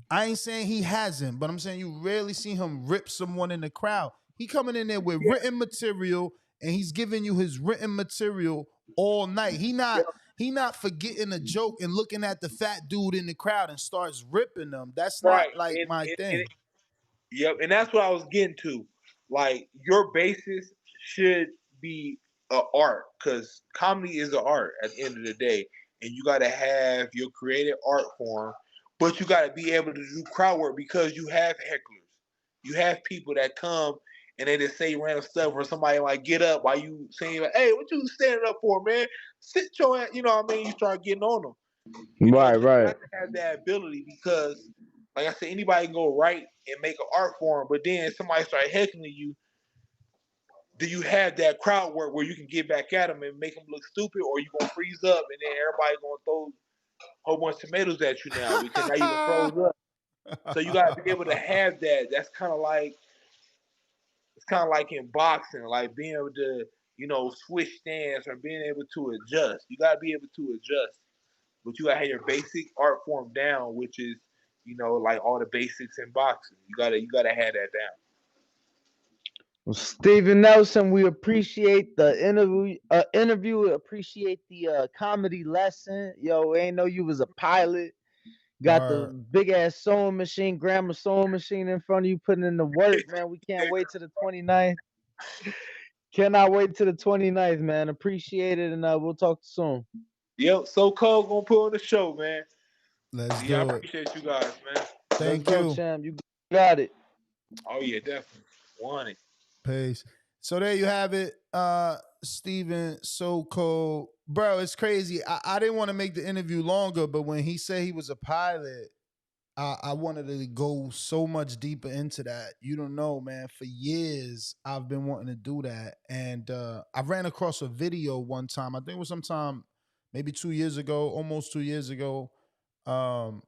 I ain't saying he hasn't, but I'm saying you rarely see him rip someone in the crowd. He coming in there with yeah, written material, and he's giving you his written material all night. yeah, He not forgetting a joke and looking at the fat dude in the crowd and starts ripping them. That's not right, like my thing. yep, and that's what I was getting to. Like your basis should be a art because comedy is an art at the end of the day, and you got to have your creative art form, but you got to be able to do crowd work because you have hecklers, you have people that come and they just say random stuff, or somebody like get up while you saying like, "Hey, what you standing up for, man? Sit your ass," what I mean? You start getting on them. Right, So you right. got to have that ability because, like I said, anybody can go write and make an art form, but then somebody start heckling you. Do you have that crowd work where you can get back at them and make them look stupid, or you gonna freeze up and then everybody gonna throw a whole bunch of tomatoes at you now because now you gonna froze up. So you gotta be able to have that. That's kind of like it's kind of like in boxing, like being able to switch stance or being able to adjust. You gotta be able to adjust. but you gotta have your basic art form down, which is like all the basics in boxing. You gotta have that down. Well, Steven Nelson, we appreciate the interview. We appreciate the comedy lesson. Yo, ain't know you was a pilot. Got the big ass sewing machine, grandma sewing machine in front of you, putting in the work, man. We can't wait till the 29th. Cannot wait till the 29th, man. Appreciate it, and we'll talk soon. Yep, So Cold gonna put on the show, man. Let's do it. I appreciate you guys, man. Thank Let's you. go, champ. You got it. Oh yeah, definitely. Want it. Peace. So there you have it, Steven So Cold. Bro, it's crazy. I didn't want to make the interview longer, but when he said he was a pilot, I wanted to go so much deeper into that. You don't know, man. For years, I've been wanting to do that. And I ran across a video one time. I think it was sometime maybe 2 years ago, almost 2 years ago, of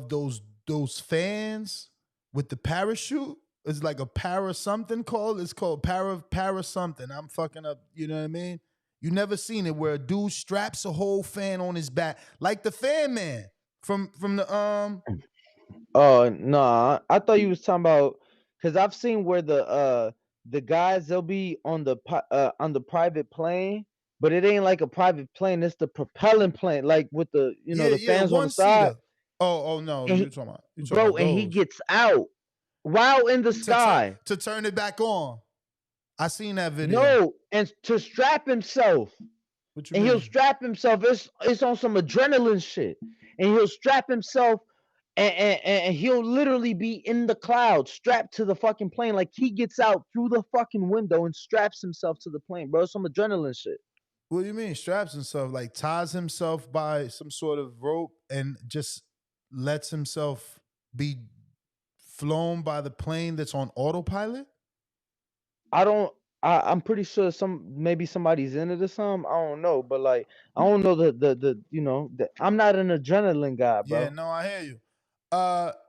those fans with the parachute. It's like a para something called. It's called para something. I'm fucking up. You know what I mean? You never seen it where a dude straps a whole fan on his back, like the Fan Man from the Oh no, I thought you was talking about, because I've seen where the guys, they'll be on the private plane, but it ain't like a private plane. It's the propelling plane, like with the the fans on the side. Oh no, And you're talking about bro, and he gets out while in the sky to turn it back on. I seen that video. No, and to strap himself. What you and mean? He'll strap himself. It's on some adrenaline shit, and he'll strap himself, and he'll literally be in the clouds, strapped to the fucking plane. Like he gets out through the fucking window and straps himself to the plane, bro. Some adrenaline shit. What do you mean straps himself? Like ties himself by some sort of rope and just lets himself be flown by the plane that's on autopilot? I'm pretty sure maybe somebody's in it or something. I don't know, but like I don't know I'm not an adrenaline guy, bro. Yeah, no, I hear you.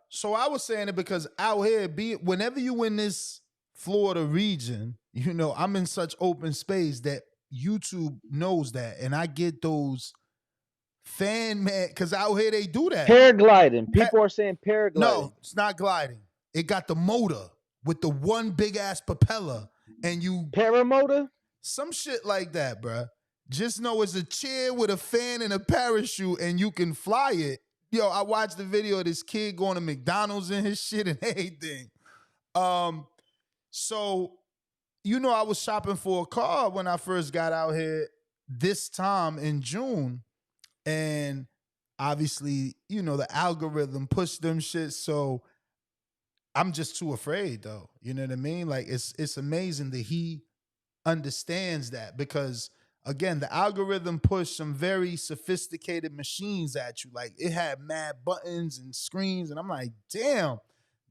So I was saying it because out here, whenever you in this Florida region, I'm in such open space that YouTube knows that, and I get those fan man because out here they do that. Paragliding. People are saying paragliding. No, it's not gliding. It got the motor with the one big ass propeller, and you paramotor, some shit like that, bruh. Just know it's a chair with a fan and a parachute, and you can fly it. Yo, I watched the video of this kid going to McDonald's and his shit and everything. So, I was shopping for a car when I first got out here this time in June. And obviously, the algorithm pushed them shit. So I'm just too afraid, though. You know what I mean? Like, it's amazing that he understands that because, again, the algorithm pushed some very sophisticated machines at you. Like, it had mad buttons and screens. And I'm like, damn,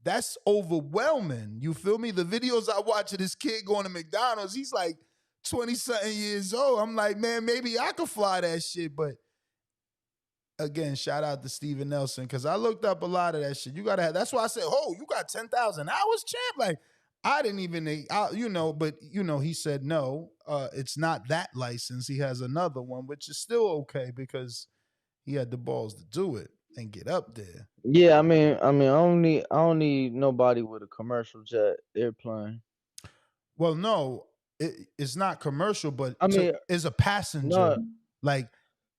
that's overwhelming. You feel me? The videos I watch of this kid going to McDonald's, he's like 20-something years old. I'm like, man, maybe I could fly that shit. But again, shout out to Steven Nelson because I looked up a lot of that shit. You gotta have. That's why I said, "Oh, you got 10,000 hours, champ." Like I didn't even, but he said no. It's not that license. He has another one, which is still okay because he had the balls to do it and get up there. Yeah, I mean, I don't need nobody with a commercial jet airplane. Well, no, it's not commercial, but it's a passenger. Like.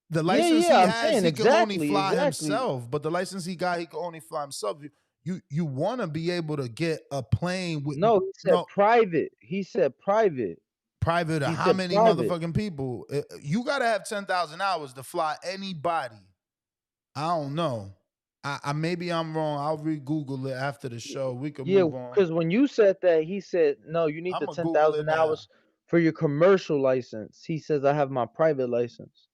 The license he has, he can only fly himself. But the license he got, he can only fly himself. You want to be able to get a plane with he said private. He said private. Private to how many motherfucking people? You got to have 10,000 hours to fly anybody. I don't know. I maybe I'm wrong. I'll re-Google it after the show. We can move on. Because when you said that, he said, no, you need the 10,000 hours for your commercial license. He says, I have my private license.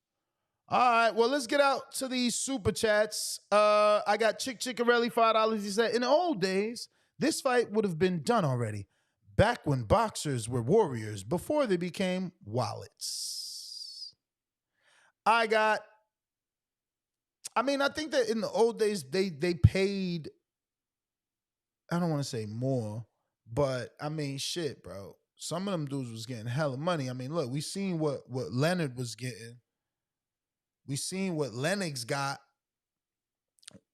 All right, well, let's get out to these super chats. I got Chick Chickarelli, $5. He said, in the old days, this fight would have been done already. Back when boxers were warriors, before they became wallets. I think that in the old days, they paid, I don't want to say more, but shit, bro. Some of them dudes was getting hella money. Look, we seen what Leonard was getting. We seen what Lennox got.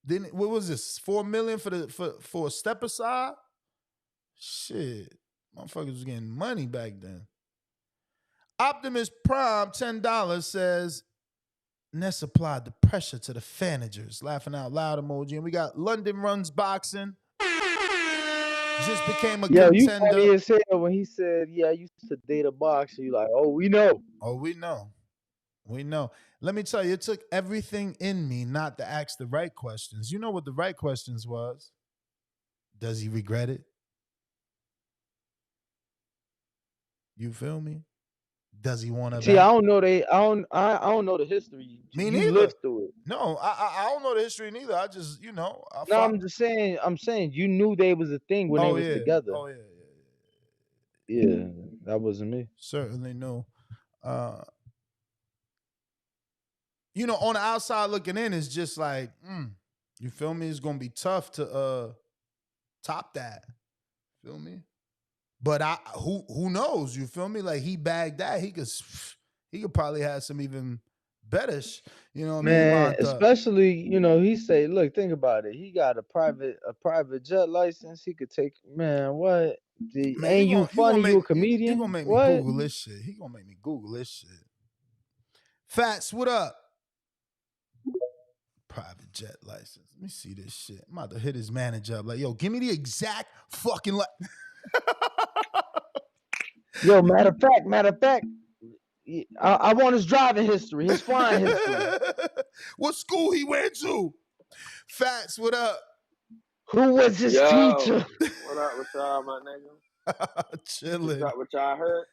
Then what was this? $4 million for a step aside? Shit. Motherfuckers was getting money back then. Optimus Prime, $10, says Ness applied the pressure to the fanagers. Laughing out loud emoji. And we got London Runs Boxing. Just became a contender. You funny as hell when he said, yeah, I used to date a boxer. You like, oh, we know. Oh, we know. We know. Let me tell you, it took everything in me not to ask the right questions. You know what the right questions was? Does he regret it? You feel me? Does he want to? See, I don't know. I don't know the history. Me neither. You lived through it. No, I don't know the history neither. I just, I'm just saying. I'm saying you knew they was a thing when they was together. Oh yeah. Yeah, that wasn't me. Certainly no. On the outside looking in, it's just like, you feel me? It's gonna be tough to top that. Feel me? But who knows? You feel me? Like he bagged that, he could probably have some even better. You know what I mean? Especially, he say, look, think about it. He got a private jet license. He could take. Man, what? Ain't you funny? You a comedian? He gonna make me Google this shit. He gonna make me Google this shit. Fats, what up? Private jet license. Let me see this shit. I'm about to hit his manager up. Like, yo, give me the exact fucking Yo, matter of fact, I want his driving history, his flying history. What school he went to? Fats, what up? Who was his teacher? What up with y'all, my nigga? Chilling. What's up with y'all?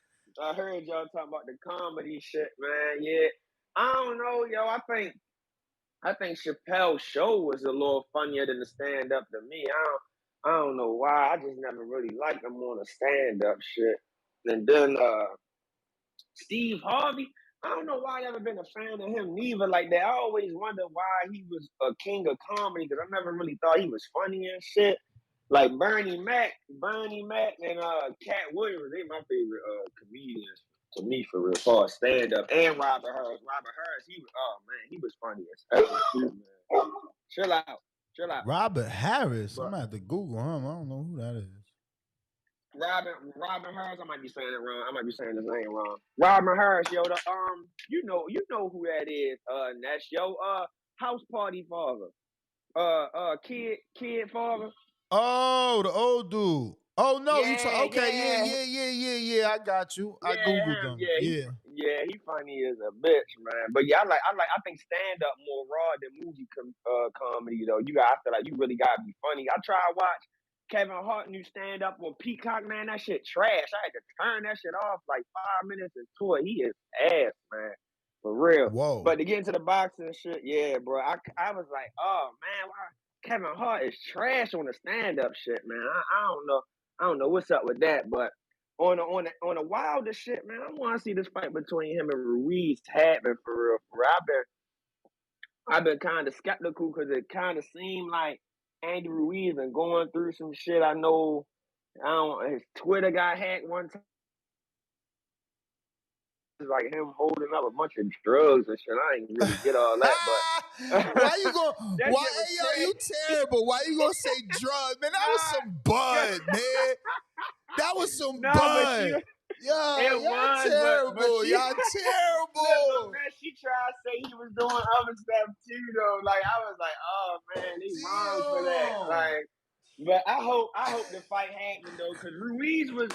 I heard y'all talking about the comedy shit, man. Yeah, I don't know, yo. I think Chappelle's show was a little funnier than the stand up to me. I don't know why. I just never really liked him on the stand up shit. And then Steve Harvey, I don't know why I never been a fan of him neither. Like that, I always wonder why he was a king of comedy because I never really thought he was funny and shit. Like Bernie Mac, and Cat Williams, they my favorite comedians to me for real, far stand up. And Robert Harris, he was funny as hell, man. Chill out. Robert Harris, I'm gonna have to Google him. I don't know who that is. Robin Harris, I might be saying it wrong. I might be saying his name wrong. Robin Harris, yo, you know who that is. That's yo, house party father. Kid father. Oh, the old dude. Oh no, yeah. Yeah. I got you. I Googled him. Yeah, he funny as a bitch, man. But yeah, I think stand up more raw than movie comedy though. I feel like you really gotta be funny. I try to watch Kevin Hart new stand up on Peacock, man. That shit trash. I had to turn that shit off like 5 minutes into it. He is ass, man. For real. Whoa. But to get into the boxing shit, yeah, bro. I was like, oh man, why Kevin Hart is trash on the stand up shit, man. I don't know what's up with that, but on the Wilder shit, man, I want to see this fight between him and Ruiz happen for real. I've been kind of skeptical because it kind of seemed like Andy Ruiz been going through some shit. His Twitter got hacked one time. It's like him holding up a bunch of drugs and shit. I ain't really get all that, but why you going? You terrible. Why you gonna say drugs, man? That was some bud, man. That was some bud. Y'all terrible. Y'all terrible. Man, she tried to say he was doing other stuff too, though. Like I was like, oh man, they wrong for that. Like, but I hope the fight happened though, because Ruiz was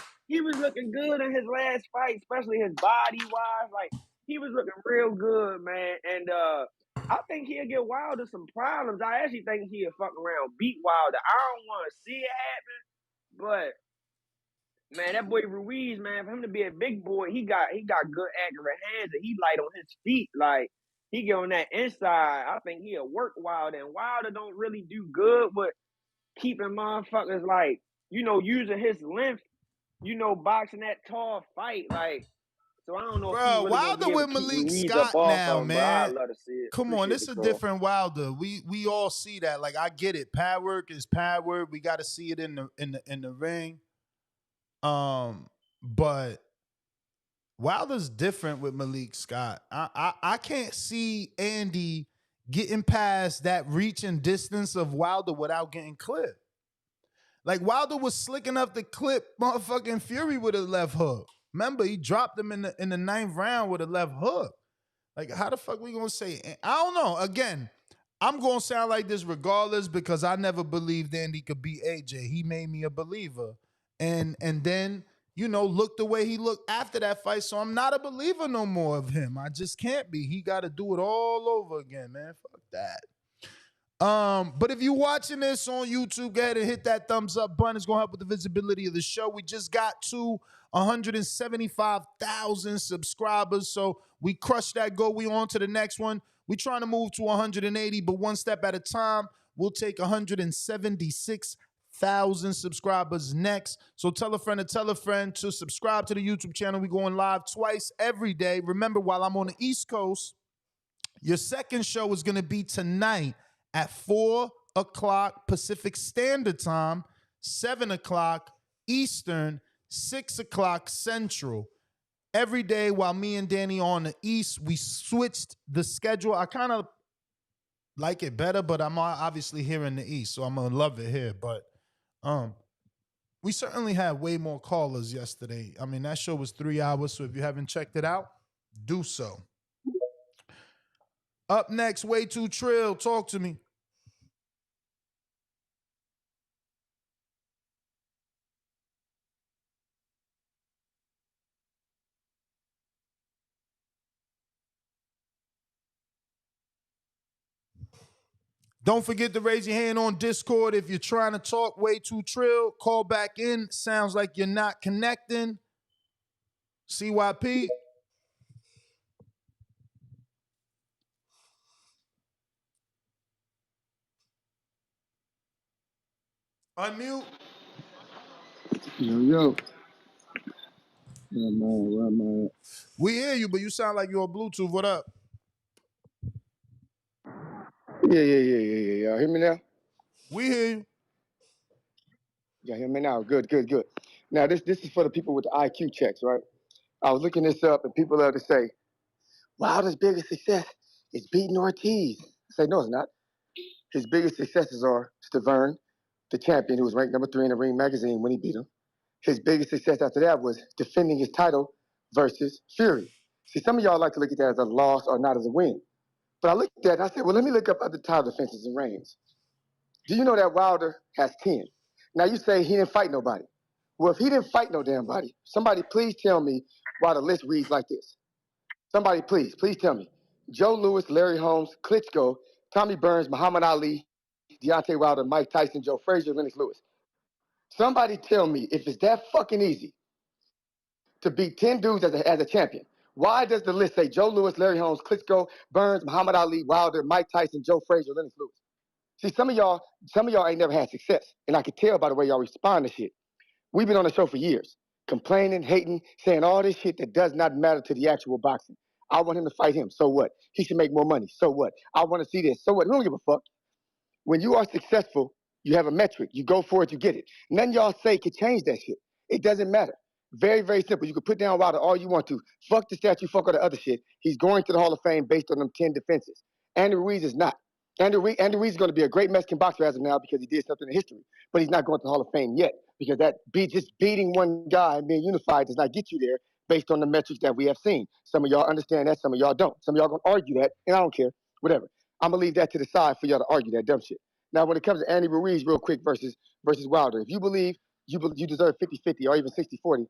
looking good in his last fight, especially his body wise. Like he was looking real good, man. And I think he'll get Wilder some problems. I actually think he'll fuck around beat Wilder. I don't want to see it happen, but man, that boy Ruiz, man, for him to be a big boy, he got good accurate hands and he light on his feet. Like he get on that inside. I think he'll work Wilder, and Wilder don't really do good with keeping motherfuckers like, using his length, boxing that tall fight. Like, so I don't know. Bro, if he really Wilder with Malik Scott now, man. I'd love to see it. Come on, this is a different Wilder. We all see that. Like, I get it. Pad work is pad work. We got to see it in the ring. But Wilder's different with Malik Scott. I can't see Andy getting past that reach and distance of Wilder without getting clipped. Like Wilder was slick enough to clip motherfucking Fury with a left hook. Remember, he dropped him in the ninth round with a left hook. Like, how the fuck we gonna say? I don't know. Again, I'm gonna sound like this regardless because I never believed Andy could beat AJ. He made me a believer, and then look the way he looked after that fight. So I'm not a believer no more of him. I just can't be. He got to do it all over again, man. Fuck that. But if you're watching this on YouTube, go ahead and hit that thumbs up button. It's gonna help with the visibility of the show. We just got to 175,000 subscribers, so we crushed that goal. We on to the next one. We trying to move to 180, but one step at a time. We'll take 176,000 subscribers next. So tell a friend to subscribe to the YouTube channel. We going live twice every day. Remember, while I'm on the East Coast, your second show is gonna be tonight at 4 o'clock Pacific Standard Time, 7 o'clock Eastern, 6 o'clock Central. Every day while me and Danny are on the East, we switched the schedule. I kind of like it better, but I'm obviously here in the East, so I'm going to love it here. But we certainly had way more callers yesterday. I mean, that show was 3 hours, so if you haven't checked it out, do so. Up next, Way Too Trill. Talk to me. Don't forget to raise your hand on Discord if you're trying to talk. Way Too Trill. Call back in. Sounds like you're not connecting. CYP. Unmute. Yo. Where am I at? We hear you, but you sound like you're on Bluetooth. What up? Yeah. Y'all hear me now? We hear you. Y'all hear me now? Good. Now, this is for the people with the IQ checks, right? I was looking this up, and people love to say, Wilder's biggest success is beating Ortiz. I say, no, it's not. His biggest successes are Stavern, the champion, who was ranked number 3 in the Ring magazine when he beat him. His biggest success after that was defending his title versus Fury. See, some of y'all like to look at that as a loss or not as a win. But I looked at that and I said, well, let me look up other title defenses and reigns. Do you know that Wilder has 10? Now you say he didn't fight nobody. Well, if he didn't fight no damn body, somebody please tell me why the list reads like this. Somebody please tell me. Joe Louis, Larry Holmes, Klitschko, Tommy Burns, Muhammad Ali, Deontay Wilder, Mike Tyson, Joe Frazier, Lennox Lewis. Somebody tell me if it's that fucking easy to beat 10 dudes as a champion. Why does the list say Joe Louis, Larry Holmes, Klitschko, Burns, Muhammad Ali, Wilder, Mike Tyson, Joe Frazier, Lennox Lewis? See, some of y'all ain't never had success, and I can tell by the way y'all respond to shit. We've been on the show for years, complaining, hating, saying all this shit that does not matter to the actual boxing. I want him to fight him. So what? He should make more money. So what? I want to see this. So what? We don't give a fuck. When you are successful, you have a metric. You go for it, you get it. None y'all say can change that shit. It doesn't matter. Very, very simple. You can put down Wilder all you want to. Fuck the statue, fuck all the other shit. He's going to the Hall of Fame based on them 10 defenses. Andy Ruiz is not. Andy Ruiz is going to be a great Mexican boxer as of now because he did something in history. But he's not going to the Hall of Fame yet because just beating one guy and being unified does not get you there based on the metrics that we have seen. Some of y'all understand that, some of y'all don't. Some of y'all going to argue that, and I don't care. Whatever. I'm going to leave that to the side for y'all to argue that dumb shit. Now, when it comes to Andy Ruiz, real quick, versus Wilder, if you believe you deserve 50-50 or even 60-40,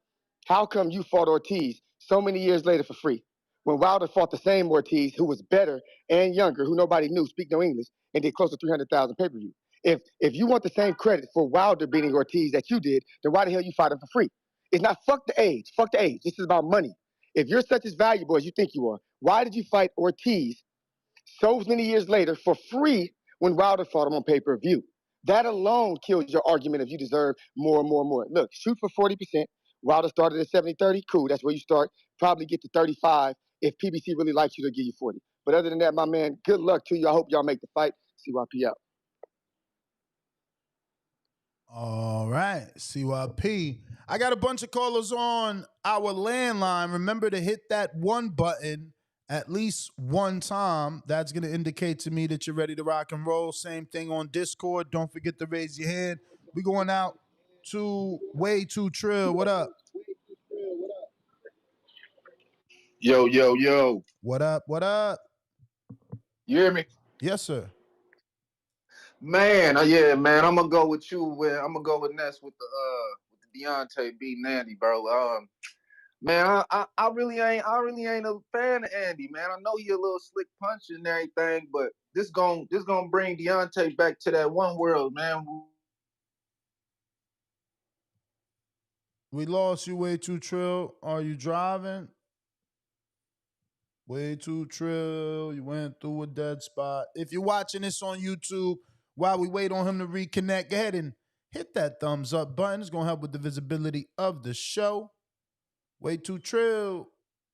how come you fought Ortiz so many years later for free? When Wilder fought the same Ortiz, who was better and younger, who nobody knew, speak no English, and did close to 300,000 pay-per-view. If you want the same credit for Wilder beating Ortiz that you did, then why the hell you fight him for free? It's not fuck the age. Fuck the age. This is about money. If you're such as valuable as you think you are, why did you fight Ortiz so many years later for free when Wilder fought him on pay-per-view? That alone kills your argument if you deserve more and more and more. Look, shoot for 40%. Wilder started at 70-30. Cool, that's where you start. Probably get to 35 if PBC really likes you to give you 40. But other than that, my man, good luck to you. I hope y'all make the fight. CYP out. All right, CYP. I got a bunch of callers on our landline. Remember to hit that one button at least one time. That's going to indicate to me that you're ready to rock and roll. Same thing on Discord. Don't forget to raise your hand. We going out to Way Too Trill. What up? Yo, yo, yo. What up? What up? You hear me? Yes, sir. Man, yeah, man. I'm gonna go with you. I'm gonna go with Ness with the Deontay beating Andy, bro. Man, I really ain't a fan of Andy, man. I know he a little slick punch and everything, but this gonna bring Deontay back to that one world, man. We lost you, Way Too Trill. Are you driving? Way Too Trill. You went through a dead spot. If you're watching this on YouTube while we wait on him to reconnect, go ahead and hit that thumbs up button. It's going to help with the visibility of the show. Way Too Trill.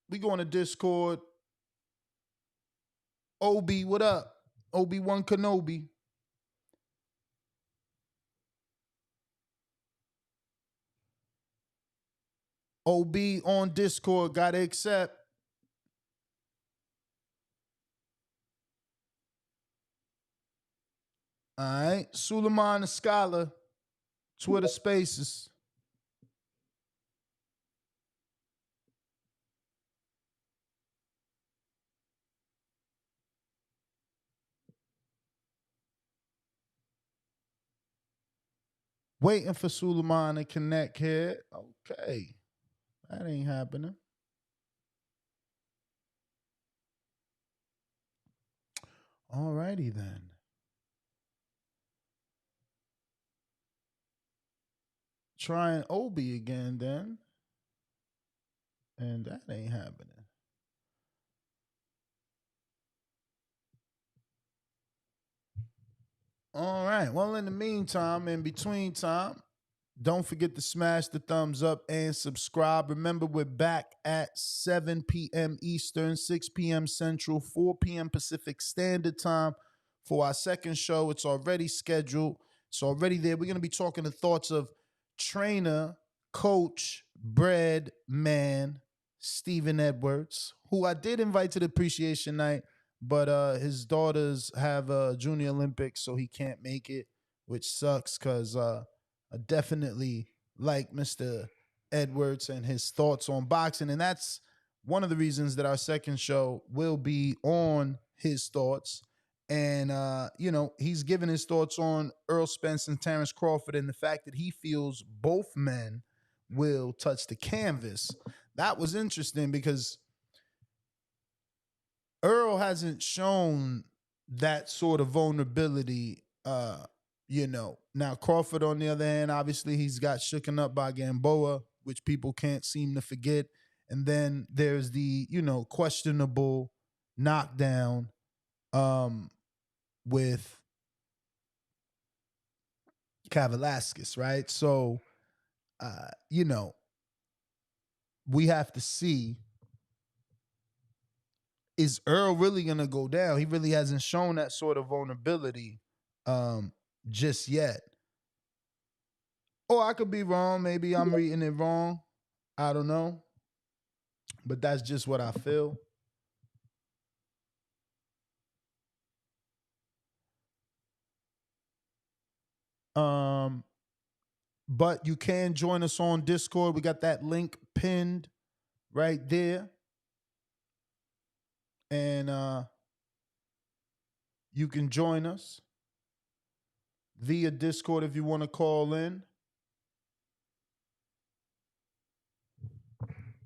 We going to Discord. Obi, what up? Obi-Wan Kenobi. OB on Discord. Got to accept. All right. Suleiman the Scholar. Twitter Spaces. Waiting for Suleiman to connect here. Okay. That ain't happening. All righty then. Trying Obi again then. And that ain't happening. All right. Well, in the meantime, in between time, don't forget to smash the thumbs up and subscribe. Remember, we're back at 7 p.m. Eastern, 6 p.m. Central, 4 p.m. Pacific Standard Time for our second show. It's already scheduled. It's already there. We're going to be talking the thoughts of trainer, coach, bread man, Stephen Edwards, who I did invite to the appreciation night, but his daughters have a Junior Olympics, so he can't make it, which sucks because I definitely like Mr. Edwards and his thoughts on boxing. And that's one of the reasons that our second show will be on his thoughts. And, he's given his thoughts on Earl Spence and Terrence Crawford and the fact that he feels both men will touch the canvas. That was interesting because Earl hasn't shown that sort of vulnerability. Now Crawford, on the other hand, obviously he's got shooken up by Gamboa, which people can't seem to forget. And then there's the, questionable knockdown with Kavalaskis, right? So, we have to see, is Earl really going to go down? He really hasn't shown that sort of vulnerability just yet. Or I could be wrong. Maybe I'm reading it wrong. I don't know. But that's just what I feel. But you can join us on Discord. We got that link pinned right there. And you can join us via Discord if you want to call in.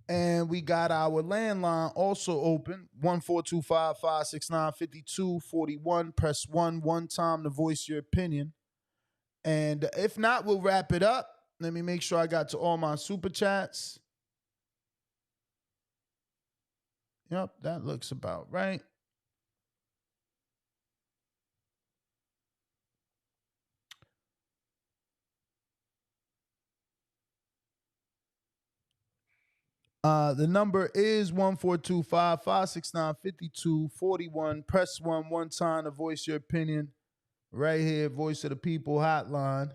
And we got our landline also open, 1-425-569-5241. Press 1 time to voice your opinion. And if not, we'll wrap it up. Let me make sure I got to all my super chats. Yep, that looks about right. The number is 1-425-569-5241. Press 1 time to voice your opinion. Right here, Voice of the People hotline.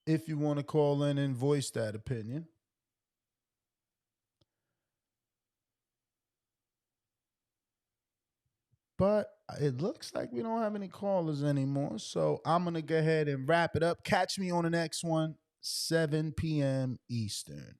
if you want to call in and voice that opinion. But it looks like we don't have any callers anymore. So I'm going to go ahead and wrap it up. Catch me on the next one, 7 p.m. Eastern.